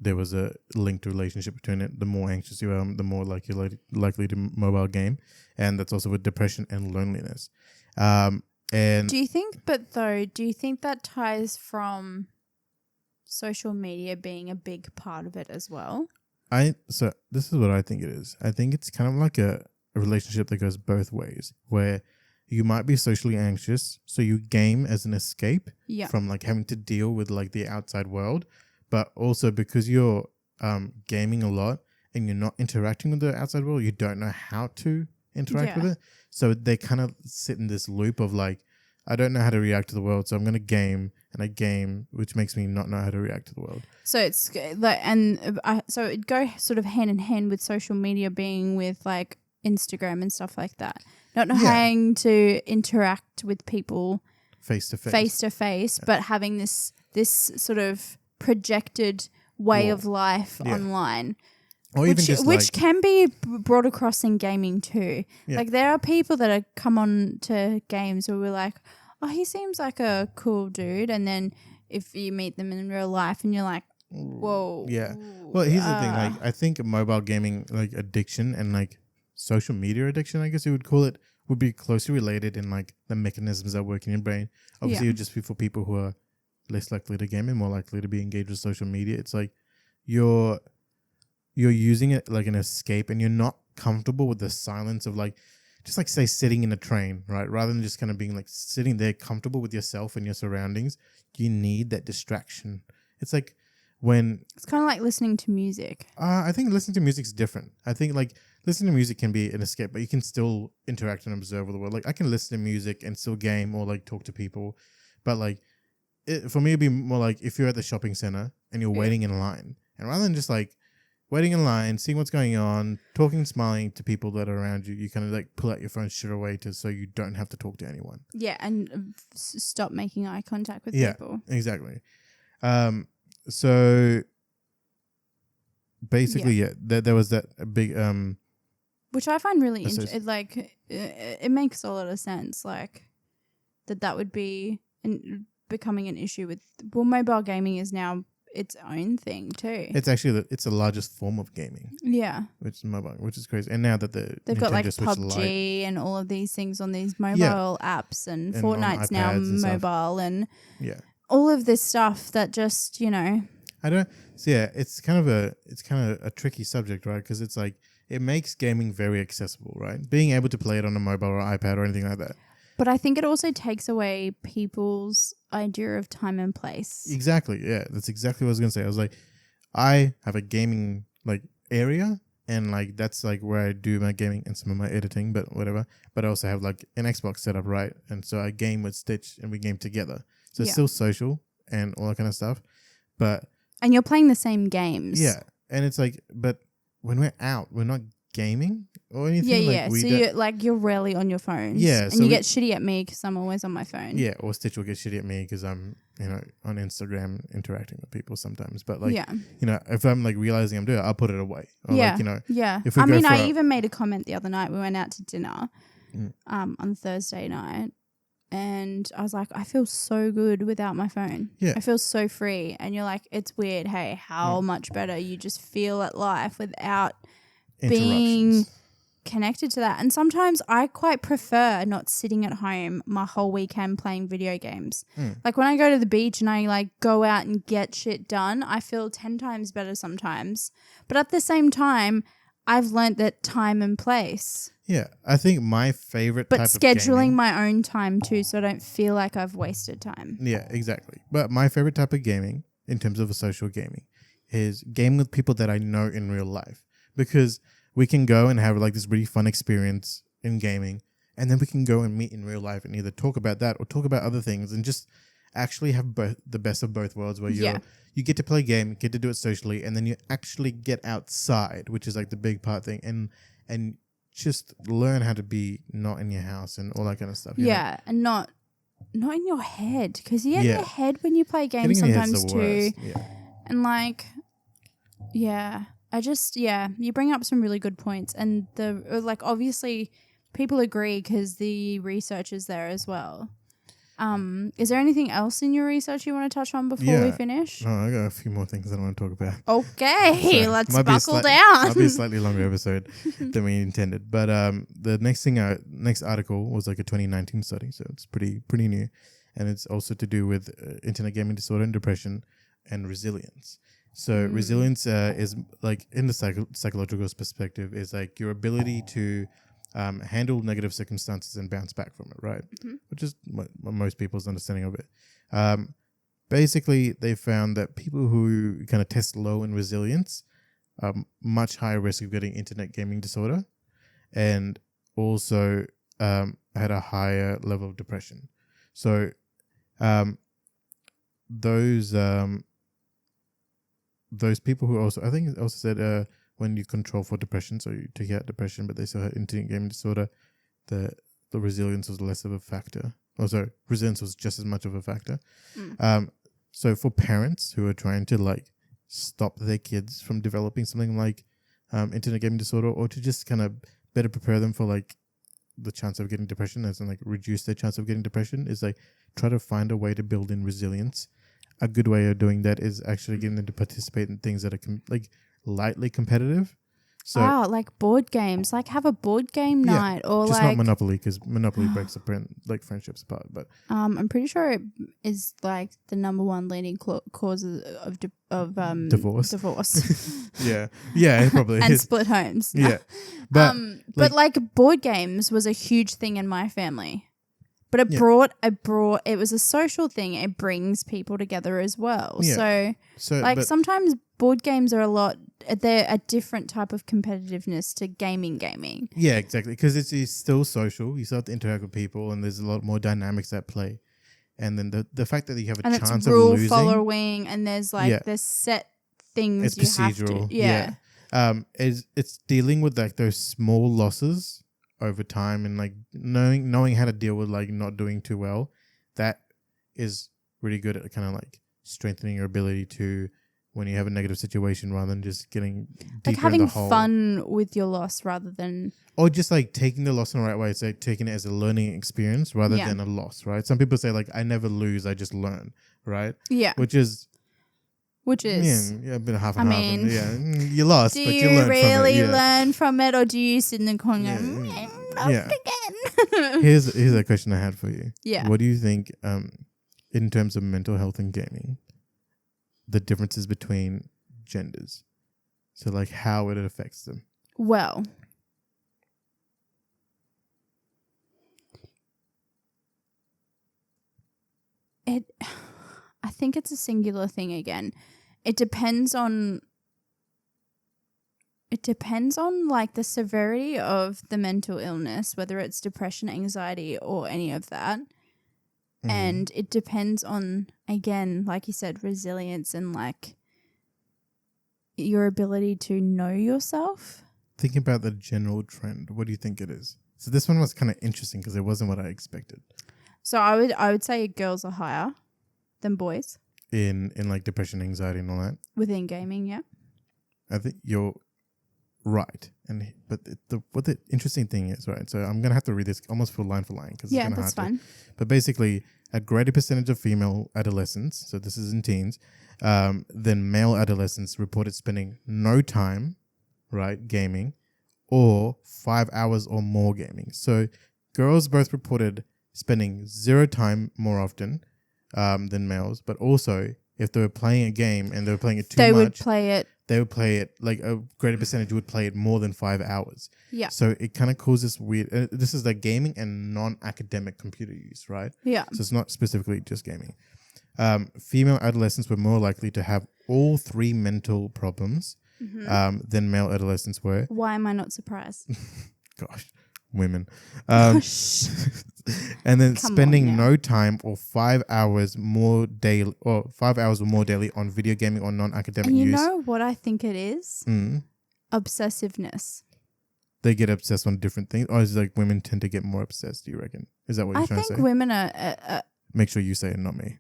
there was a linked relationship between it. The more anxious you are, the more likely to mobile game. And that's also with depression and loneliness. And do you think that ties from social media being a big part of it as well? So this is what I think it is. I think it's kind of like a relationship that goes both ways, where you might be socially anxious, so you game as an escape from like having to deal with like the outside world, but also because you're gaming a lot and you're not interacting with the outside world, you don't know how to interact with it. So they kind of sit in this loop of like, I don't know how to react to the world, so I'm going to game, and I game, which makes me not know how to react to the world. So it's like, so it go sort of hand in hand with social media being with like Instagram and stuff like that. Not having to interact with people face to face, but having this sort of projected way of life online. Or even just which can be brought across in gaming too. Yeah. Like there are people that come on to games where we're like, oh, he seems like a cool dude. And then if you meet them in real life and you're like, whoa. Yeah. Well, here's the thing. Like I think mobile gaming like addiction and like social media addiction, I guess you would call it, would be closely related in like the mechanisms that work in your brain. Obviously, it would just be for people who are less likely to game and more likely to be engaged with social media. It's like you're using it like an escape and you're not comfortable with the silence of like, just like say sitting in a train, right? Rather than just kind of being like sitting there comfortable with yourself and your surroundings, you need that distraction. It's like when... It's kind of like listening to music. I think listening to music is different. I think like listening to music can be an escape, but you can still interact and observe with the world. Like I can listen to music and still game or like talk to people. But like for me, it'd be more like if you're at the shopping center and you're waiting in line, and rather than just like waiting in line, seeing what's going on, talking, smiling to people that are around you, you kind of like pull out your phone straight away so you don't have to talk to anyone. Yeah, and stop making eye contact with people. Yeah, exactly. So basically, there was that big... which I find really interesting. Like, it makes a lot of sense, like, that would be becoming an issue with... Well, mobile gaming is now its own thing too. It's actually it's the largest form of gaming. Yeah, which is mobile, which is crazy. And now that they've Nintendo got like Switch PUBG Lite and all of these things on these mobile apps, and Fortnite's now mobile, and all of this stuff that just I don't. So yeah, it's kind of a tricky subject, right? Because it's like it makes gaming very accessible, right? Being able to play it on a mobile or iPad or anything like that. But I think it also takes away people's idea of time and place. Exactly. Yeah, that's exactly what I was going to say. I was like, I have a gaming like area, and like that's like where I do my gaming and some of my editing, but whatever. But I also have like an Xbox set up, right? And so I game with Stitch and we game together. So it's still social and all that kind of stuff. And you're playing the same games. Yeah. And it's like, but when we're out, we're not gaming or anything. Yeah. So you're rarely on your phones. Yeah. And you get shitty at me because I'm always on my phone. Yeah. Or Stitch will get shitty at me because I'm, on Instagram interacting with people sometimes. But like, if I'm like realizing I'm doing it, I'll put it away. Or yeah. If I even made a comment the other night. We went out to dinner on Thursday night. And I was like, I feel so good without my phone. Yeah. I feel so free. And you're like, it's weird. Hey, how much better you just feel at life without being connected to that. And sometimes I quite prefer not sitting at home my whole weekend playing video games. Like when I go to the beach and I like go out and get shit done, I feel 10 times better sometimes. But at the same time, I've learnt that time and place. Yeah, I think my favorite type of scheduling my own time too, so I don't feel like I've wasted time. Yeah, exactly. But my favorite type of gaming, in terms of a social gaming, is gaming with people that I know in real life. Because we can go and have like this really fun experience in gaming, and then we can go and meet in real life and either talk about that or talk about other things and just actually have the best of both worlds where you get to play a game, get to do it socially, and then you actually get outside, which is like the big part thing, and just learn how to be not in your house and all that kind of stuff. Yeah, and not in your head, because you get in your head when you play games sometimes too. Yeah. And like, you bring up some really good points, and obviously people agree because the research is there as well. Is there anything else in your research you want to touch on before we finish? No, I got a few more things I want to talk about. Okay, so let's buckle down. Might be a slightly longer episode than we intended. But the next article was like a 2019 study, so it's pretty new, and it's also to do with internet gaming disorder and depression and resilience. So resilience is like in the psychological perspective is like your ability to handle negative circumstances and bounce back from it, right? Which is what most people's understanding of it. Basically, they found that people who kind of test low in resilience are much higher risk of getting internet gaming disorder, and also had a higher level of depression. So those people who also, I think it also said when you control for depression, so you take out depression, but they still had internet gaming disorder, the resilience was less of a factor. Also, resilience was just as much of a factor. So for parents who are trying to like stop their kids from developing something like internet gaming disorder, or to just kind of better prepare them for like the chance of getting depression, as in like reduce their chance of getting depression, is like try to find a way to build in resilience. A good way of doing that is actually getting them to participate in things that are lightly competitive. So like board games, like have a board game night, or just like not Monopoly, because Monopoly breaks friendships apart. But I'm pretty sure it is like the number one leading cause of divorce. yeah, it probably and is. split homes. Yeah, but like board games was a huge thing in my family. But it it was a social thing. It brings people together as well. Yeah. So like sometimes board games are they're a different type of competitiveness to gaming. Yeah, exactly. Because it's still social. You still have to interact with people, and there's a lot more dynamics at play. And then the fact that you have a chance of losing. And it's rule following, and there's there's set things it's you procedural. have to. Yeah. It's dealing with like those small losses over time, and like knowing how to deal with like not doing too well. That is really good at kind of like strengthening your ability to, when you have a negative situation, rather than just getting deeper like having in the hole. fun with your loss rather than, or just like taking the loss in the right way. It's like taking it as a learning experience rather than a loss, right? Some people say like, I never lose, I just learn, right? Yeah. Which is a bit half and half. You lost, but you learned from it. Do you really learn from it, or do you sit in the corner and go, again? Here's a question I had for you. Yeah. What do you think, in terms of mental health and gaming, the differences between genders? So like how it affects them? Well, I think it's a singular thing again. It depends on it depends on like the severity of the mental illness, whether it's depression, anxiety, or any of that. And it depends on, again, like you said, resilience and like your ability to know yourself. Thinking about the general trend, what do you think it is? So this one was kind of interesting because it wasn't what I expected. So I would say girls are higher than boys in like depression, anxiety, and all that. Within gaming, yeah. I think you're right, but what the interesting thing is, right? So I'm gonna have to read this almost for line, because yeah, it's that's fine. But basically, a greater percentage of female adolescents, so this is in teens, than male adolescents reported spending no time, right, gaming, or 5 hours or more gaming. So girls both reported spending 0 time more often than males, but also if they were playing a game and they were playing it too much, they would play it like a greater percentage would play it more than 5 hours. Yeah. So it kind of causes weird. This is like gaming and non-academic computer use, right? Yeah. So it's not specifically just gaming. Female adolescents were more likely to have all 3 mental problems than male adolescents were. Why am I not surprised? Gosh, women. And then spending no time or 5 hours more daily, or 5 hours or more daily on video gaming or non-academic use. You know what I think it is? Obsessiveness. They get obsessed on different things, or is it like women tend to get more obsessed? Do you reckon? Is that what you're trying to say? I think women are. Make sure you say it, not me.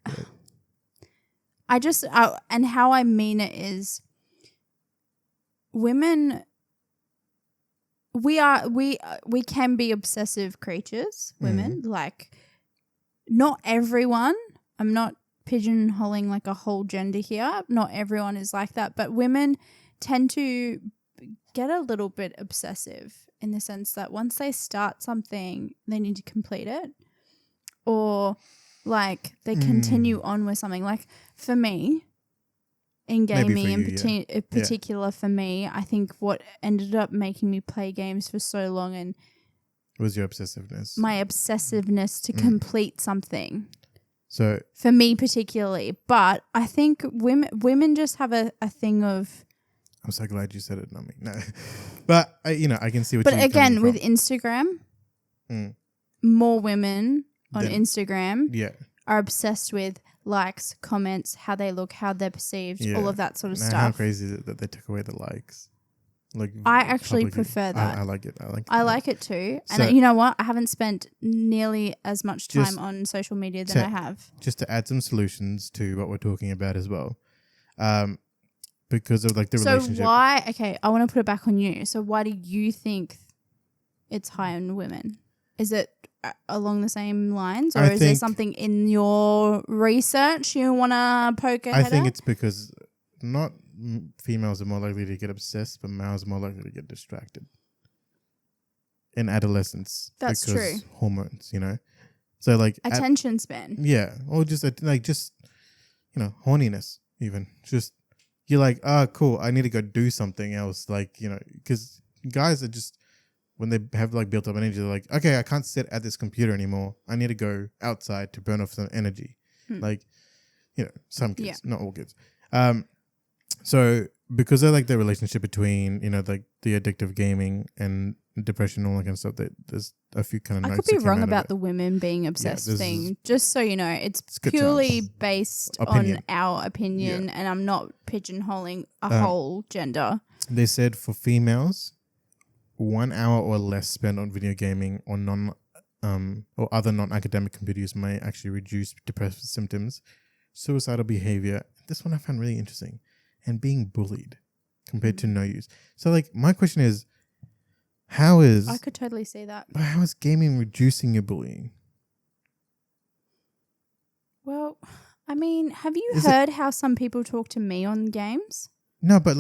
And how I mean it is, women. We can be obsessive creatures, women. Like, not everyone. I'm not pigeonholing like a whole gender here. Not everyone is like that, but women tend to get a little bit obsessive in the sense that once they start something, they need to complete it, or like they continue on with something. Like for me, in gaming in particular, for me, I think what ended up making me play games for so long and was your obsessiveness. My obsessiveness to complete something. So for me particularly, but I think women just have a thing of. I'm so glad you said it, not me. No, but I can see what. But again, with Instagram, more women on Instagram are obsessed with likes, comments, how they look, how they're perceived, all of that sort of stuff. How crazy is it that they took away the likes? Like, I actually prefer that. I like it. I like it too. So, and you know what? I haven't spent nearly as much time on social media than I have. Just to add some solutions to what we're talking about as well. Because of like the relationship. So why? Okay, I want to put it back on you. So why do you think it's higher in women? Is it along the same lines, or is there something in your research you want to poke ahead at? I think it's because not females are more likely to get obsessed, but males are more likely to get distracted in adolescence. That's true. Hormones, So like attention span. Yeah, or just horniness. Even just you're like, cool. I need to go do something else. Like because guys are just. When they have like built up energy, they're like, okay, I can't sit at this computer anymore. I need to go outside to burn off some energy. Like, some kids, not all kids. So because of like the relationship between, like the addictive gaming and depression and all that kind of stuff, there's a few kind of notes. I could be wrong about the women being obsessed thing. Just so you know, it's purely based on our opinion, and I'm not pigeonholing a whole gender. They said for females, 1 hour or less spent on video gaming or or other non-academic computer use may actually reduce depressive symptoms, suicidal behavior. This one I found really interesting, and being bullied compared to no use. So, like, my question is, I could totally see that. But how is gaming reducing your bullying? Well, I mean, have you heard how some people talk to me on games? No, but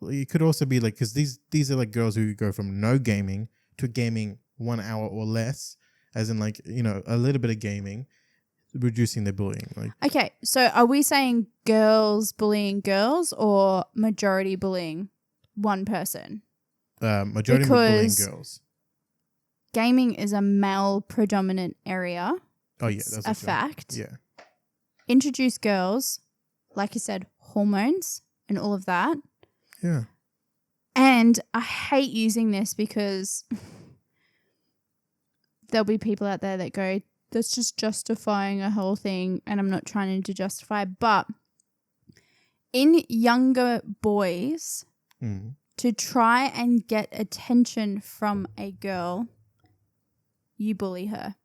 it could also be like, because these are like girls who go from no gaming to gaming 1 hour or less, as in like, a little bit of gaming, reducing their bullying. Like, okay, so are we saying girls bullying girls or majority bullying one person? Majority bullying girls. Gaming is a male predominant area. Oh yeah, that's a fact. Yeah. Introduce girls, like you said, hormones and all of that. Yeah. And I hate using this because there'll be people out there that go, that's just justifying a whole thing, and I'm not trying to justify. But in younger boys, to try and get attention from a girl, you bully her.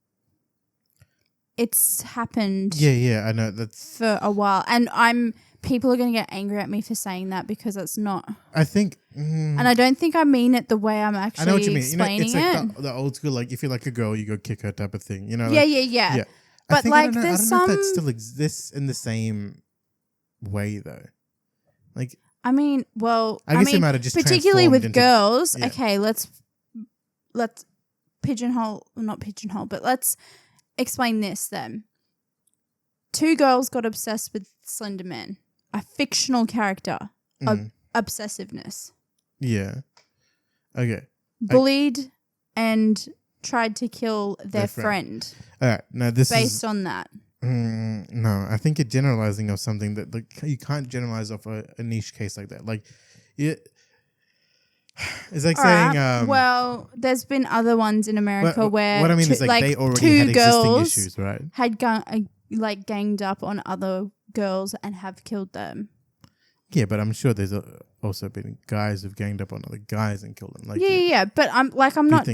It's happened. Yeah, I know that's for a while, and people are going to get angry at me for saying that because it's not. I think, and I don't think I mean it the way I'm actually. I know what you mean. Explaining it's like the old school, like if you're like a girl, you go kick her type of thing. Yeah. But like, I don't know if that still exists in the same way though. Like, I mean, well, I guess it might have just particularly with girls. Yeah. Okay, let's not pigeonhole, but let's explain this then. 2 girls got obsessed with Slender Man, a fictional character of obsessiveness. Yeah. Okay. Bullied and tried to kill their friend. All right. Now this based on that. No, I think you're generalizing of something that like you can't generalize off a niche case like that. Like, it's like all saying. Right. Well, there's been other ones in America where what I mean is like they already had existing issues, right? Had ganged up on other girls and have killed them. Yeah, but I'm sure there's also been guys who've ganged up on other guys and killed them. Like, yeah. But I'm not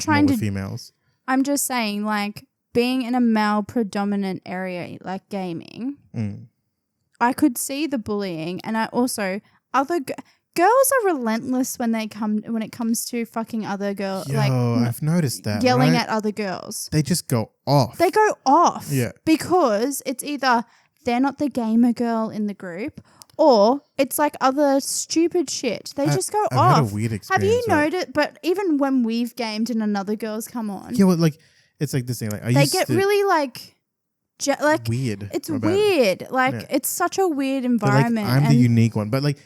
trying to. Females. I'm just saying, like, being in a male predominant area like gaming, I could see the bullying, and I also girls are relentless when it comes to fucking other girls. Yo, I've noticed that yelling at other girls. They just go off. They go off. Yeah, because it's either they're not the gamer girl in the group, or it's like other stupid shit. They just go I've off. had a weird experience. Have you noticed? But even when we've gamed and another girl's come on, yeah, well, like it's like this thing. Like they get really like weird. It's weird. Like it's such a weird environment. Like, I'm the unique one, but like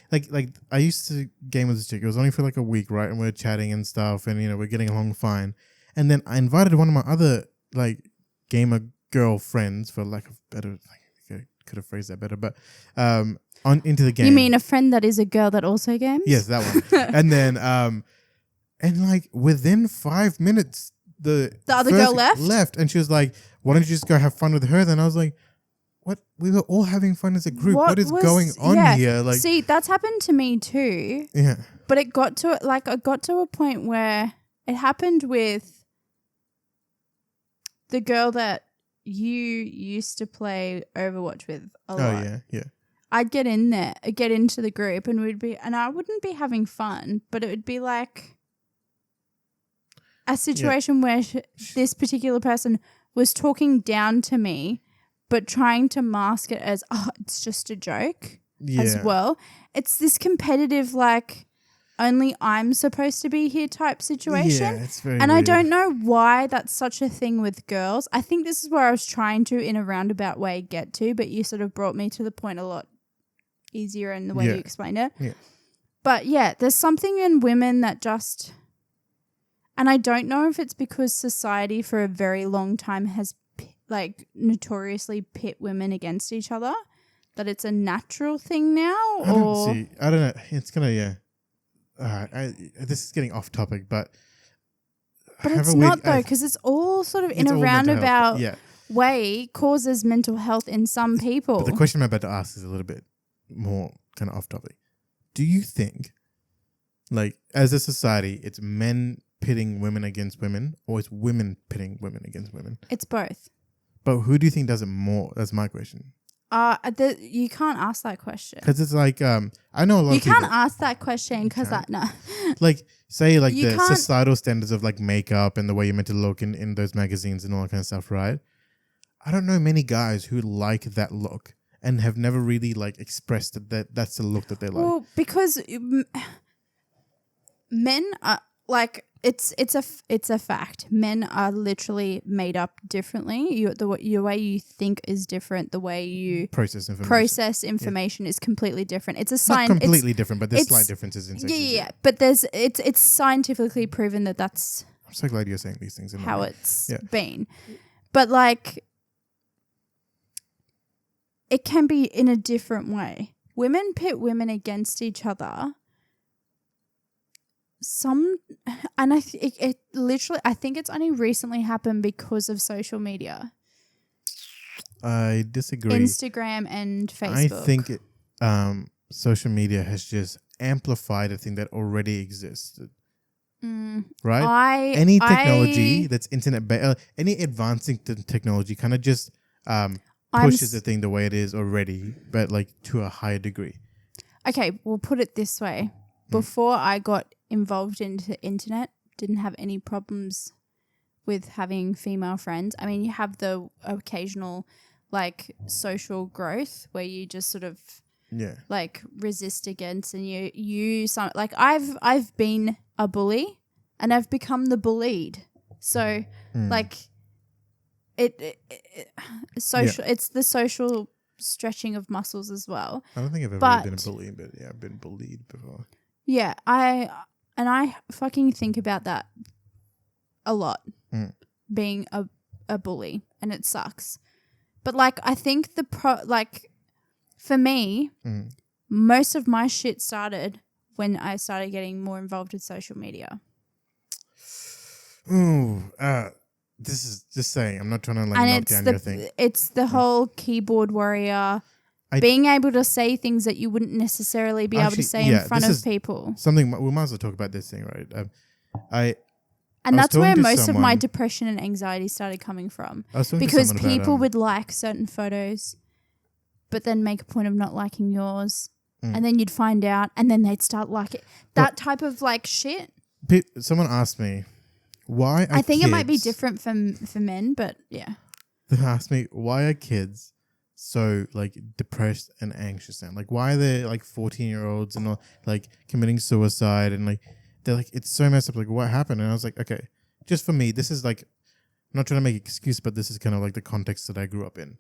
I used to game with this chick. It was only for like a week, right? And we we're chatting and stuff, and we're getting along fine. And then I invited one of my other like gamer girlfriends, for lack of better, like, I could have phrased that better, but into the game. You mean a friend that is a girl that also games? Yes, that one. And then and like within 5 minutes. The other girl left, and she was like, "Why don't you just go have fun with her?" Then I was like, "What? We were all having fun as a group. What is going on here?" Like, see, that's happened to me too. Yeah, but it got to a point where it happened with the girl that you used to play Overwatch with a lot. Oh yeah. I'd get into the group, and I wouldn't be having fun, but it would be like a situation where this particular person was talking down to me, but trying to mask it as, it's just a joke as well. It's this competitive, like, only I'm supposed to be here type situation. Yeah, it's very and weird. I don't know why that's such a thing with girls. I think this is where I was trying to, in a roundabout way, get to, but you sort of brought me to the point a lot easier in the way you explained it. Yeah. But yeah, there's something in women that just... And I don't know if it's because society for a very long time has like notoriously pit women against each other, that it's a natural thing now. I don't know. It's gonna this is getting off topic, but it's not though, because it's all sort of in a roundabout way causes mental health in some people. But the question I'm about to ask is a little bit more kind of off topic. Do you think, like, as a society, it's men pitting women against women, or it's women pitting women against women? It's both. But who do you think does it more? That's my question. You can't ask that question. Because it's like, I know a lot of people. You can't ask that question because no. Like, say, like the societal standards of like makeup and the way you're meant to look in those magazines and all that kind of stuff, right? I don't know many guys who like that look and have never really like expressed that that's the look that they like. Well, because men are like... It's a fact. Men are literally made up differently. The way you think is different. The way you process information is completely different. It's a science. Not completely different, but there's slight differences in sexes. Yeah. But it's scientifically proven that that's... I'm so glad you're saying these things. How it's been. But like, it can be in a different way. Women pit women against each other it literally, I think it's only recently happened because of social media. I disagree. Instagram and Facebook. I think social media has just amplified a thing that already existed. Right? Any technology that's internet-based, any advancing technology kind of just pushes the thing the way it is already, but like to a higher degree. Okay, we'll put it this way. Before I got involved into the internet, didn't have any problems with having female friends. I mean, you have the occasional like social growth where you just sort of like resist against, and you some like I've been a bully and I've become the bullied. So like it's the social stretching of muscles as well. I don't think I've ever been a bully, but yeah, I've been bullied before. Yeah, I fucking think about that a lot, being a bully, and it sucks. But like, I think for me, most of my shit started when I started getting more involved with social media. Ooh, this is just saying. I'm not trying to like knock down your thing. It's the whole keyboard warrior. Being able to say things that you wouldn't necessarily be able to say in front of people. Something we might as well talk about this thing, right? And that's where most of my depression and anxiety started coming from. Because people would like certain photos, but then make a point of not liking yours. And then you'd find out, and then they'd start liking that type of like shit. Someone asked me why I think it might be different for men, but yeah. They asked me, why are kids so like depressed and anxious now? Like, why are they like 14-year-olds and like committing suicide, and like they're like, it's so messed up. Like, what happened? And I was like, okay, just for me, this is like, I'm not trying to make an excuse, but this is kind of like the context that I grew up in.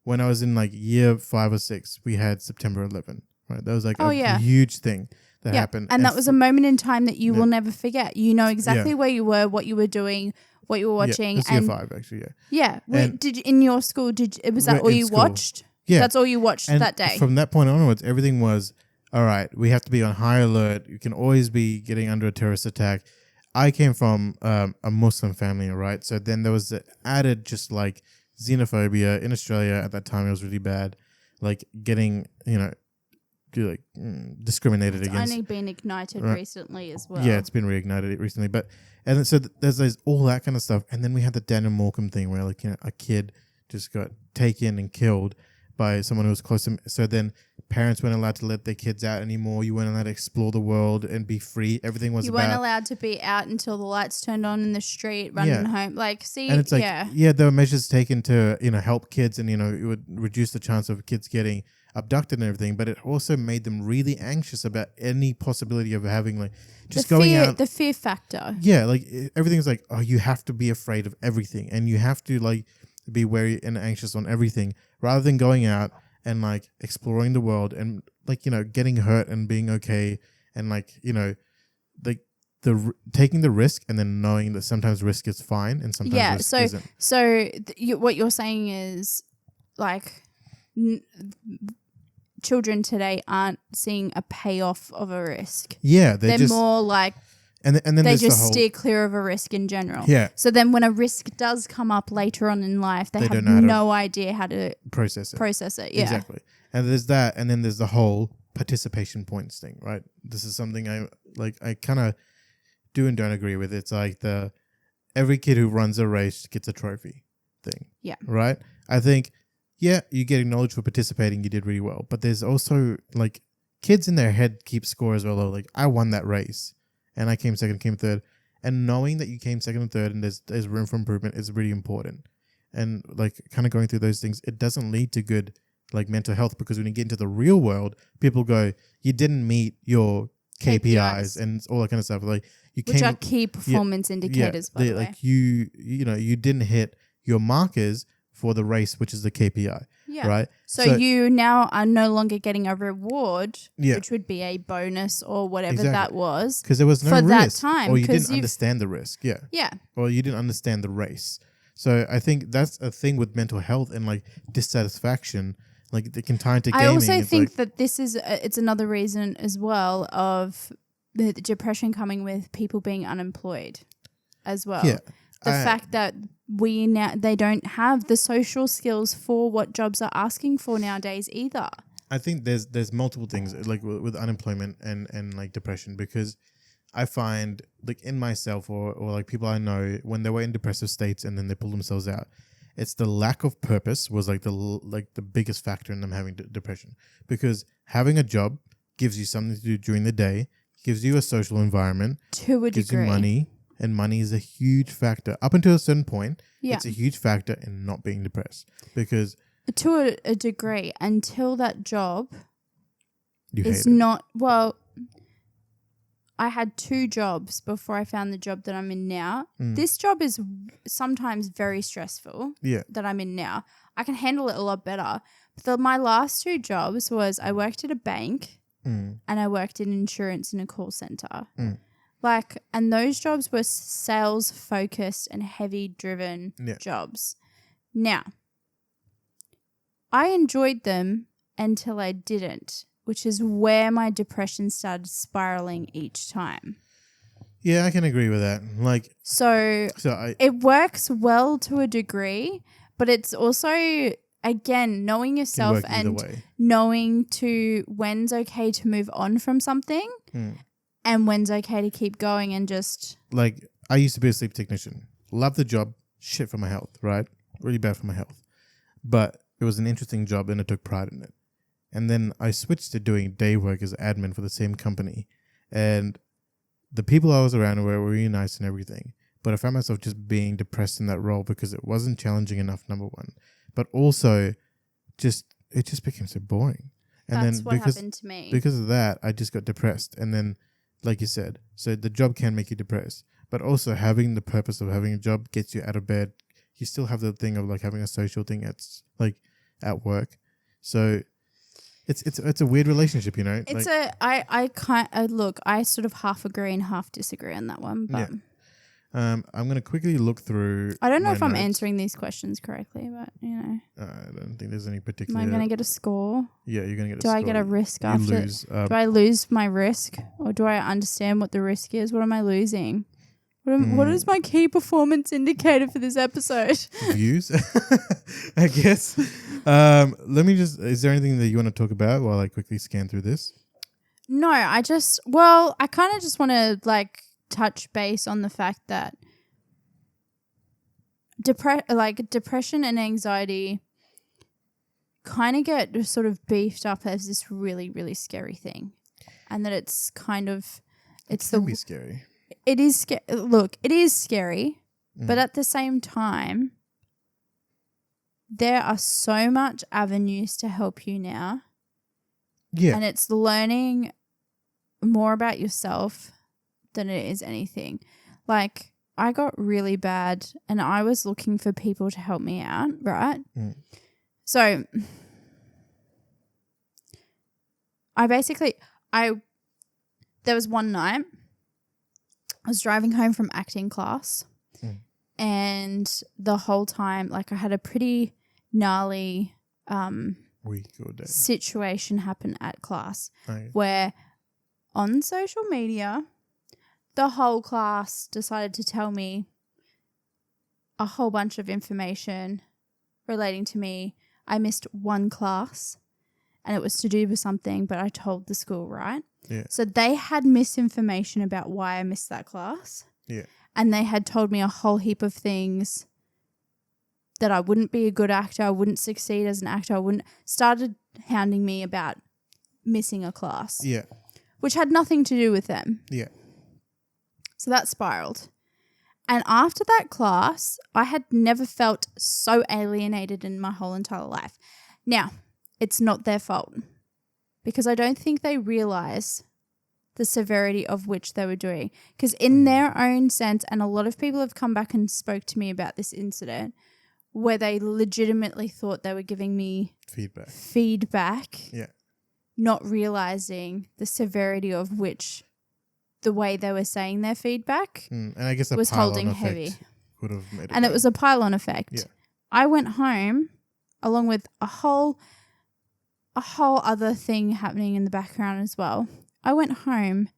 When I was in like year 5 or 6, we had September 11, right? That was like a huge thing that happened. And that was a moment in time that you will never forget. You know exactly where you were, what you were doing, what you were watching. Yeah, year 5 actually, yeah. Did in your school? Was that all you watched? Yeah, that's all you watched that day. From that point onwards, everything was all right. We have to be on high alert. You can always be getting under a terrorist attack. I came from a Muslim family, right? So then there was the added just like xenophobia in Australia at that time. It was really bad, like getting discriminated against. It's only been ignited recently as well. Yeah, it's been reignited recently, but so there's all that kind of stuff, and then we had the Daniel Morecambe thing where like a kid just got taken and killed by someone who was close to him. So then parents weren't allowed to let their kids out anymore. You weren't allowed to explore the world and be free. Everything was. You weren't allowed to be out until the lights turned on in the street, running home. Like, see, and it's like, there were measures taken to help kids, and it would reduce the chance of kids getting abducted and everything, but it also made them really anxious about any possibility of having like just going out. The fear factor. Yeah, like everything's like, oh, you have to be afraid of everything, and you have to like be wary and anxious on everything, rather than going out and like exploring the world and like getting hurt and being okay, and like like taking the risk and then knowing that sometimes risk is fine and sometimes risk isn't. So what you're saying is like. Children today aren't seeing a payoff of a risk. Yeah, they're just more like, and then they just steer clear of a risk in general. Yeah. So then when a risk does come up later on in life, they have no idea how to process it. Yeah. Exactly. And there's that, and then there's the whole participation points thing, right? This is something I kind of do and don't agree with. It's like every kid who runs a race gets a trophy thing. Yeah. Right? I think. Yeah, you get acknowledged for participating. You did really well. But there's also, like, kids in their head keep score as well. Like, I won that race, and I came second, came third. And knowing that you came second and third and there's room for improvement is really important. And, like, kind of going through those things, it doesn't lead to good, like, mental health. Because when you get into the real world, people go, you didn't meet your KPIs and all that kind of stuff. Like, which are key performance indicators, by the way. Like, you didn't hit your markers for the race, which is the KPI, right? So you now are no longer getting a reward, which would be a bonus or whatever that was. Because there was no for risk. That time. Or you didn't understand the risk, Yeah. Or you didn't understand the race. So I think that's a thing with mental health and like dissatisfaction, like they can tie into gaming. I also think that this is, it's another reason as well of the depression coming with people being unemployed as well. Yeah. The fact that they don't have the social skills for what jobs are asking for nowadays either. I think there's multiple things like with unemployment and like depression, because I find like in myself or like people I know, when they were in depressive states and then they pull themselves out, it's the lack of purpose was like the biggest factor in them having depression, because having a job gives you something to do during the day, gives you a social environment, to a gives degree. you money, and money is a huge factor up until a certain point. Yeah. It's a huge factor in not being depressed, because to a degree, until that job is not well. I had 2 jobs before I found the job that I'm in now. This job is sometimes very stressful. Yeah. That I'm in now. I can handle it a lot better. But my last 2 jobs was I worked at a bank and I worked in insurance in a call center. And those jobs were sales focused and heavy driven jobs. Now, I enjoyed them until I didn't, which is where my depression started spiraling each time. Yeah, I can agree with that. So it works well to a degree, but it's also, again, knowing yourself and knowing when's okay to move on from something and when's okay to keep going and just... Like, I used to be a sleep technician. Love the job. Shit for my health, right? Really bad for my health. But it was an interesting job and I took pride in it. And then I switched to doing day work as admin for the same company. And the people I was around were really nice and everything. But I found myself just being depressed in that role because it wasn't challenging enough, number one. But also, it just became so boring. And That's then what happened to me. Because of that, I just got depressed. And then, like you said, so the job can make you depressed. But also having the purpose of having a job gets you out of bed. You still have the thing of like having a social thing at work. So... It's a weird relationship, you know. I sort of half agree and half disagree on that one. But I'm gonna quickly look through. I don't know if I'm answering these questions correctly, but you know. I don't think there's any particular. Am I gonna get a score? Yeah, you're gonna get. Do I get a risk after? Lose, do I lose my risk, or do I understand what the risk is? What am I losing? What is my key performance indicator for this episode? Views, I guess. Let me just... Is there anything that you want to talk about while I quickly scan through this? No, I kind of just want to touch base on the fact that depression and anxiety kind of get sort of beefed up as this really, really scary thing, and that it's kind of It can be scary. It is Look, it is scary, but at the same time, there are so much avenues to help you now. Yeah. And it's learning more about yourself than it is anything. Like, I got really bad and I was looking for people to help me out, right? So there was one night I was driving home from acting class and the whole time, I had a pretty gnarly situation happen at class where on social media, the whole class decided to tell me a whole bunch of information relating to me. I missed one class and it was to do with something, but I told the school, right? Yeah. So they had misinformation about why I missed that class. Yeah. And they had told me a whole heap of things that I wouldn't be a good actor, I wouldn't succeed as an actor, started hounding me about missing a class. Yeah. Which had nothing to do with them. Yeah. So that spiraled. And after that class, I had never felt so alienated in my whole entire life. Now, it's not their fault because I don't think they realize the severity of which they were doing. Because in their own sense, and a lot of people have come back and spoke to me about this incident where they legitimately thought they were giving me feedback, not realizing the severity of which the way they were saying their feedback and I guess was holding heavy. Would have made it and bad. It was a pile-on effect. Yeah. I went home along with a whole other thing happening in the background as well. I went home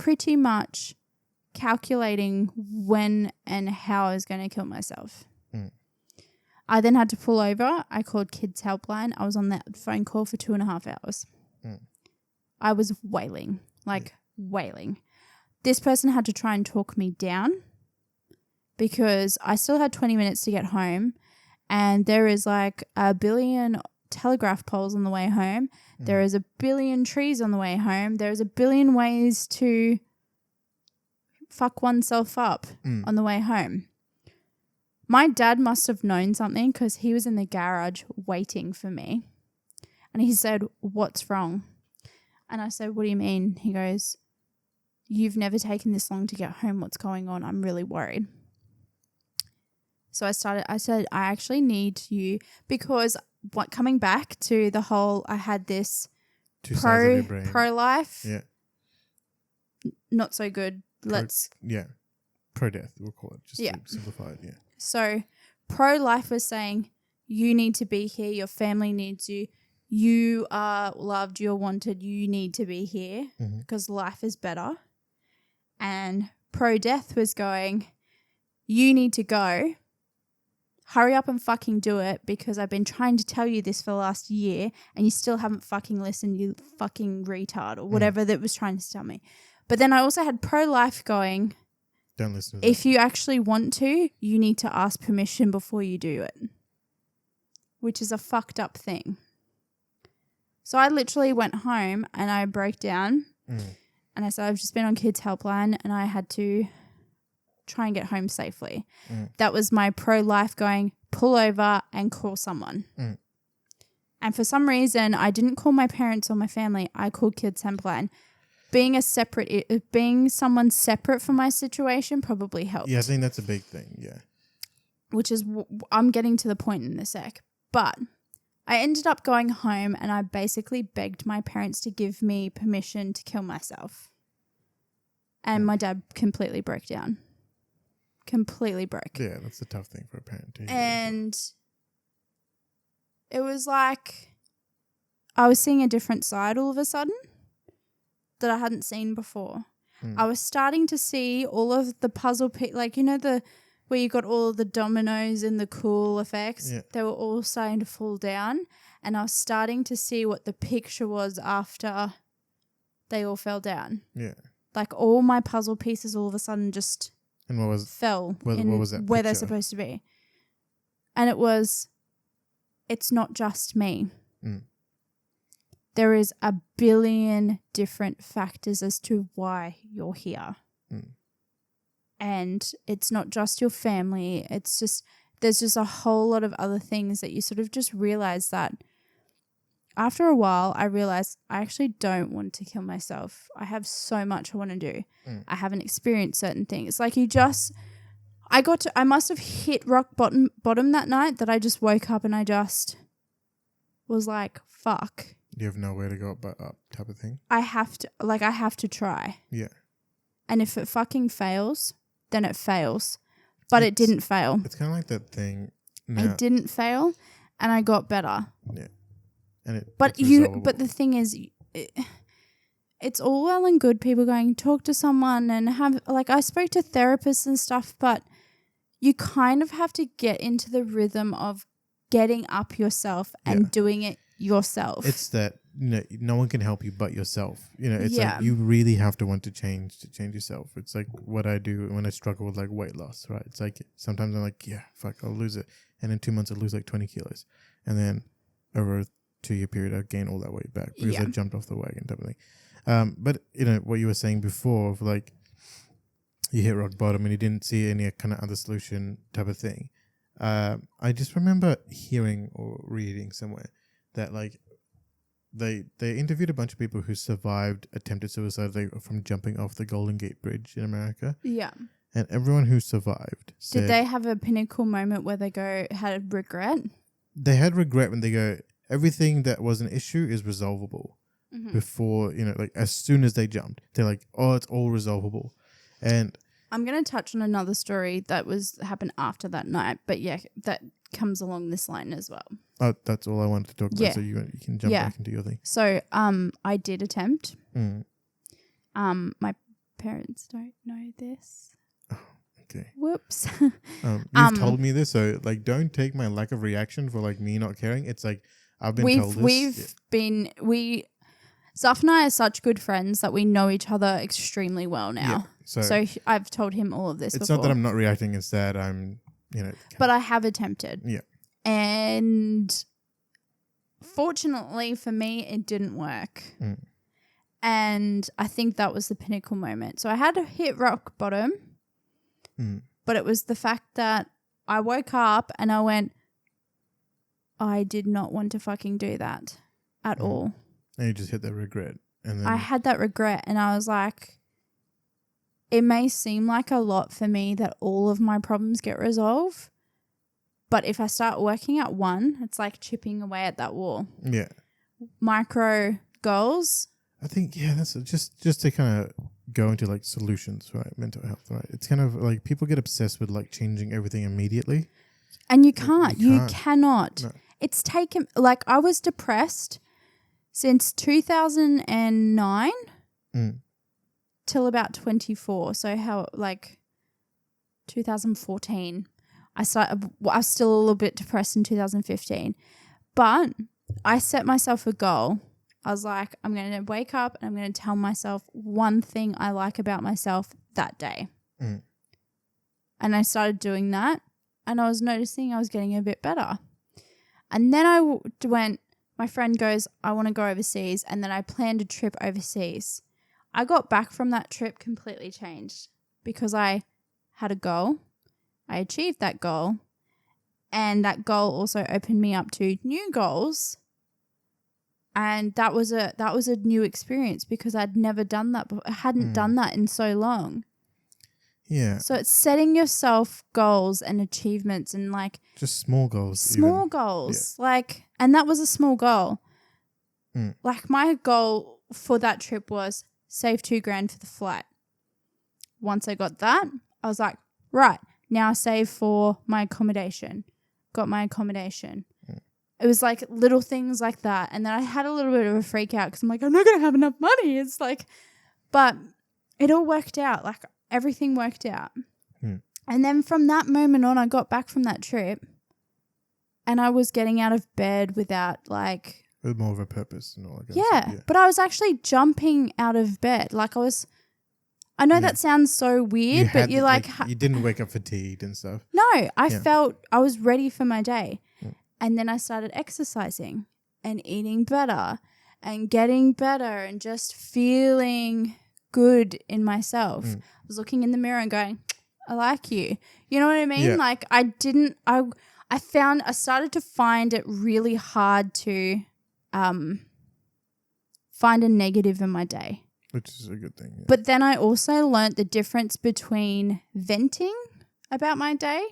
pretty much calculating when and how I was going to kill myself. I then had to pull over. I called Kids Helpline. I was on that phone call for 2.5 hours. I was wailing, wailing. This person had to try and talk me down because I still had 20 minutes to get home, and there is like a billion telegraph poles on the way home. There is a billion trees on the way home. There's a billion ways to fuck oneself up on the way home. My dad must have known something because he was in the garage waiting for me. And he said, "What's wrong?" And I said, "What do you mean?" He goes, "You've never taken this long to get home. What's going on? I'm really worried." So I said, "I actually need you," because coming back to the whole, I had this pro-life. Yeah. Not so good. Pro-death, we'll call it, just to simplify it, yeah. So pro-life was saying, you need to be here, your family needs you, you are loved, you're wanted, you need to be here because life is better. And pro-death was going, you need to go, hurry up and fucking do it because I've been trying to tell you this for the last year and you still haven't fucking listened, you fucking retard, or whatever that was trying to tell me. But then I also had pro-life going, don't listen to if you actually want to, you need to ask permission before you do it, which is a fucked up thing. So I literally went home and I broke down and I said, I've just been on Kids Helpline and I had to try and get home safely. That was my pro-life going, pull over and call someone. And for some reason, I didn't call my parents or my family. I called Kids Helpline. Being someone separate from my situation probably helped. Yeah, I think that's a big thing, yeah. Which is, I'm getting to the point in a sec. But I ended up going home and I basically begged my parents to give me permission to kill myself. And my dad completely broke down. Completely broke. Yeah, that's a tough thing for a parent to hear. And it was like I was seeing a different side all of a sudden that I hadn't seen before. I was starting to see all of the puzzle like, you know, where you got all of the dominoes and the cool effects. Yeah. They were all starting to fall down, and I was starting to see what the picture was after they all fell down. Yeah. Like all my puzzle pieces all of a sudden just fell what was that where picture? they're supposed to be. And it was, it's not just me. There is a billion different factors as to why you're here. And it's not just your family. It's just, there's just a whole lot of other things that you sort of just realize that after a while, I realized I actually don't want to kill myself. I have so much I want to do. I haven't experienced certain things. Like I must have hit rock bottom that night that I just woke up and I just was like, fuck. You have nowhere to go but up type of thing? I have to try. Yeah. And if it fucking fails, then it fails. But it didn't fail. It's kind of like that thing. It didn't fail and I got better. Yeah. And but the thing is, it's all well and good people going, talk to someone and have, like, I spoke to therapists and stuff, but you kind of have to get into the rhythm of getting up yourself and doing it yourself. It's that, you know, no one can help you but yourself. You know, it's like you really have to want to change yourself. It's like what I do when I struggle with like weight loss, right? It's like sometimes I'm like, yeah, fuck, I'll lose it. And in 2 months I lose like 20 kilos. And then over a 2-year period I gain all that weight back because I jumped off the wagon type of thing. But you know, what you were saying before of like you hit rock bottom and you didn't see any kind of other solution type of thing. I just remember hearing or reading somewhere that like they interviewed a bunch of people who survived attempted suicide from jumping off the Golden Gate Bridge in America. Yeah. And everyone who survived said, did they have a pinnacle moment where they had regret? They had regret when they go, everything that was an issue is resolvable. Before, you know, like as soon as they jumped, they're like, oh, it's all resolvable. And I'm going to touch on another story that happened after that night, but yeah, that comes along this line as well. Oh, that's all I wanted to talk about. So you can jump back into your thing. So, I did attempt. My parents don't know this. Oh, okay. Whoops. You've told me this, so like, don't take my lack of reaction for like me not caring. It's like I've been told this. Zaf and I are such good friends that we know each other extremely well now. Yeah, so I've told him all of this. It's before. not that I'm not reacting; it's that I'm, But I have attempted. Yeah. And fortunately for me, it didn't work. Mm. And I think that was the pinnacle moment. So I had to hit rock bottom, but it was the fact that I woke up and I went, I did not want to fucking do that at all. And you just hit that regret. And then I had that regret and I was like, it may seem like a lot for me that all of my problems get resolved, but if I start working at one, it's like chipping away at that wall. Yeah. Micro goals. I think, that's just to kind of go into like solutions, right? Mental health, right? It's kind of like people get obsessed with like changing everything immediately. And you can't. You cannot. No. It's taken, like I was depressed since 2009 till about 24. So how, like 2014. I was still a little bit depressed in 2015. But I set myself a goal. I was like, I'm going to wake up and I'm going to tell myself one thing I like about myself that day. And I started doing that and I was noticing I was getting a bit better. And then I went, my friend goes, I want to go overseas. And then I planned a trip overseas. I got back from that trip completely changed because I had a goal. I achieved that goal. And that goal also opened me up to new goals. And that was a new experience because I'd never done that before. I hadn't done that in so long. Yeah. So it's setting yourself goals and achievements and like just small goals. Small goals. Yeah. Like, and that was a small goal. Like my goal for that trip was save $2,000 for the flight. Once I got that, I was like, right, now I save for my accommodation. Got my accommodation. It was like little things like that. And then I had a little bit of a freak out because I'm like, I'm not going to have enough money. It's like, but it all worked out. Like everything worked out. And then from that moment on, I got back from that trip and I was getting out of bed without like. With more of a purpose and all that. Yeah. But I was actually jumping out of bed. Like I know that sounds so weird, but you're like. You didn't wake up fatigued and stuff. No, I felt I was ready for my day. And then I started exercising and eating better and getting better and just feeling good in myself. I was looking in the mirror and going, I like you. You know what I mean? Yeah. Like I started to find it really hard to find a negative in my day. Which is a good thing. Yeah. But then I also learnt the difference between venting about my day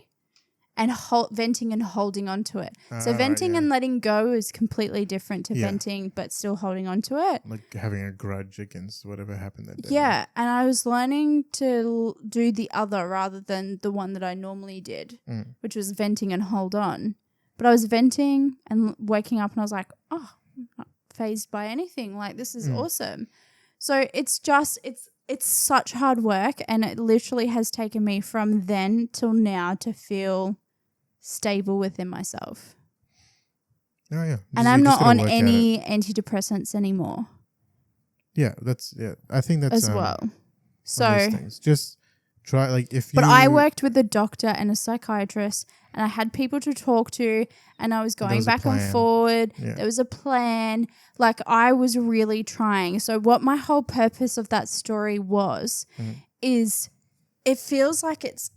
and venting and holding on to it. So venting and letting go is completely different to venting but still holding on to it. Like having a grudge against whatever happened that day. Yeah, and I was learning to do the other rather than the one that I normally did, which was venting and hold on. But I was venting and waking up and I was like, oh, I'm not fazed by anything. Like this is awesome. So it's such hard work and it literally has taken me from then till now to feel stable within myself. Oh, yeah. And I'm not on any antidepressants anymore. Yeah, I think that's as well. So just try But I worked with a doctor and a psychiatrist and I had people to talk to and I was going back and forward. Yeah. There was a plan. Like I was really trying. So what my whole purpose of that story was is it feels like it's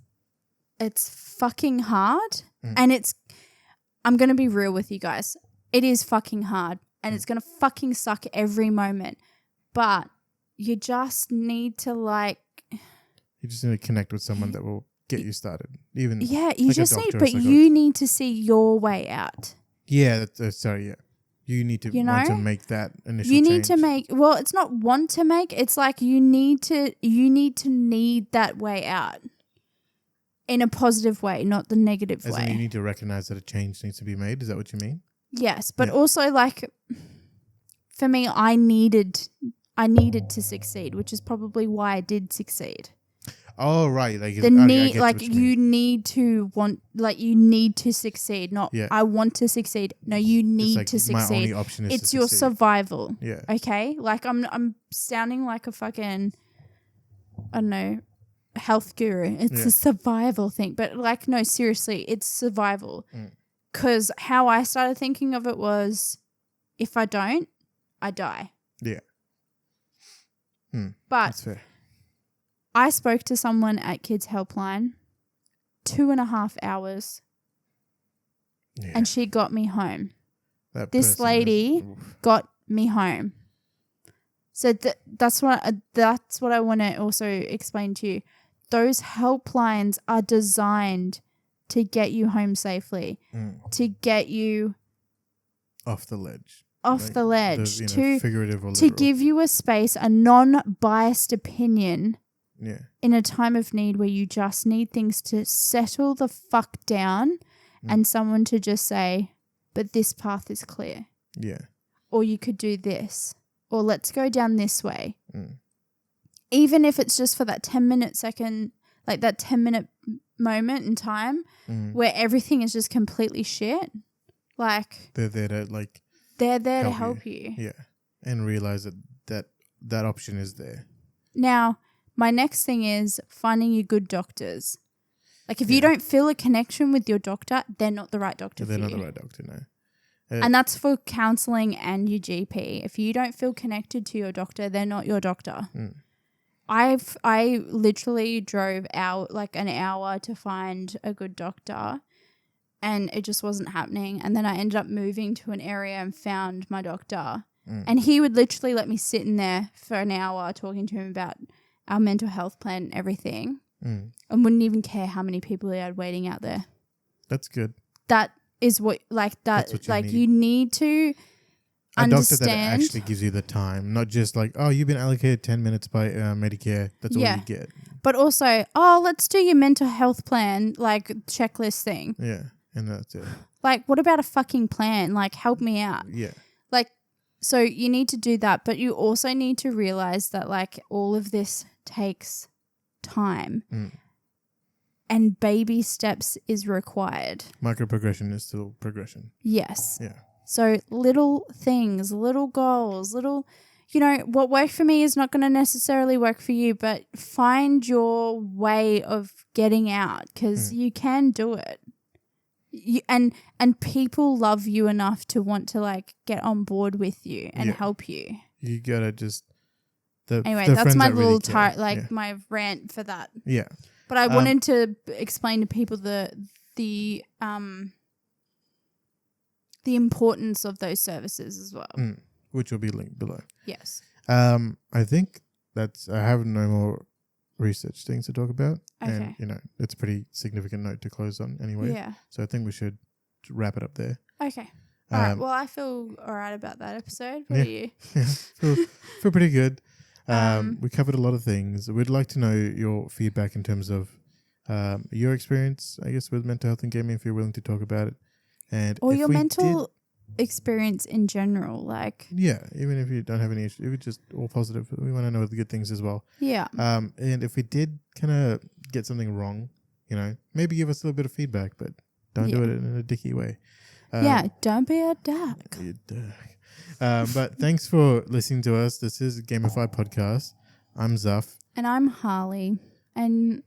fucking hard and I'm going to be real with you guys. It is fucking hard and it's going to fucking suck every moment. But you just need to you just need to connect with someone that will get you started. Even you just need, but you need to see your way out. Yeah, you need to want to make that initial change. You need change. to make. Well, it's not want to make. It's like you need that way out in a positive way, not the negative way. In you need to recognize that a change needs to be made. Is that what you mean? Yes, but also like for me, I needed I needed to succeed, which is probably why I did succeed. Oh, right. Like the need, like you need to want, like you need to succeed. Not I want to succeed. No, you need to succeed. My only option is it's your survival. Yeah. Okay. Like I'm sounding like a fucking, I don't know, health guru. It's a survival thing, but like no, seriously, it's survival. Because how I started thinking of it was, if I don't, I die. Yeah. But that's fair. I spoke to someone at Kids Helpline 2.5 hours and she got me home. This lady got me home. So that's what I want to also explain to you. Those helplines are designed to get you home safely, to get you off the ledge. Figurative or literal. To give you a space, a non-biased opinion. Yeah. In a time of need where you just need things to settle the fuck down and someone to just say, but this path is clear. Yeah. Or you could do this. Or let's go down this way. Even if it's just for that 10-minute second, like that 10-minute moment in time where everything is just completely shit. Like they're there to help you. Yeah. And realize that option is there. Now, my next thing is finding you good doctors. Like if you don't feel a connection with your doctor, they're not the right doctor for you. They're not the right doctor, no. And that's for counselling and your GP. If you don't feel connected to your doctor, they're not your doctor. I literally drove out like an hour to find a good doctor and it just wasn't happening. And then I ended up moving to an area and found my doctor. And he would literally let me sit in there for an hour talking to him about our mental health plan and everything, and wouldn't even care how many people he had waiting out there. That's good. That is what, like that, what like need. You need to understand. A doctor that actually gives you the time, not just like, oh, you've been allocated 10 minutes by Medicare. That's all you get. But also, oh, let's do your mental health plan, like checklist thing. Yeah, and that's it. Like, what about a fucking plan? Like, help me out. Yeah. Like, so you need to do that, but you also need to realize that like all of this takes time and baby steps is required. Micro progression is still progression. Yes. Yeah. So little things, little goals, little, you know, what worked for me is not going to necessarily work for you, but find your way of getting out because you can do it. And people love you enough to want to like get on board with you and help you. You gotta just anyway. That's my little really my rant for that. Yeah, but I wanted to explain to people the importance of those services as well, which will be linked below. Yes. I think I have no more research things to talk about. Okay. And, you know, it's a pretty significant note to close on anyway. Yeah. So I think we should wrap it up there. Okay. All right. Well, I feel all right about that episode. What are you? Yeah. Feel pretty good. We covered a lot of things. We'd like to know your feedback in terms of your experience, I guess, with mental health and gaming, if you're willing to talk about it. And or your mental experience in general, like even if you don't have any issues, if it's just all positive, we want to know the good things as well. And if we did kind of get something wrong, you know, maybe give us a little bit of feedback, but don't do it in a dicky way. Don't be a duck. But thanks for listening to us. This is Gamified Podcast. I'm Zaf. And I'm Harley. And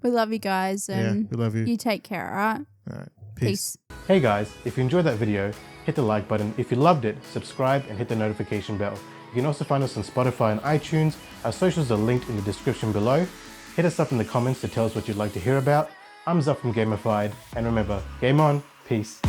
we love you guys. And we love you. You take care, all right? All right. Peace. Hey guys, if you enjoyed that video, hit the like button. If you loved it, subscribe and hit the notification bell. You can also find us on Spotify and iTunes. Our socials are linked in the description below. Hit us up in the comments to tell us what you'd like to hear about. I'm Zaf from Gamified, and remember, game on, peace.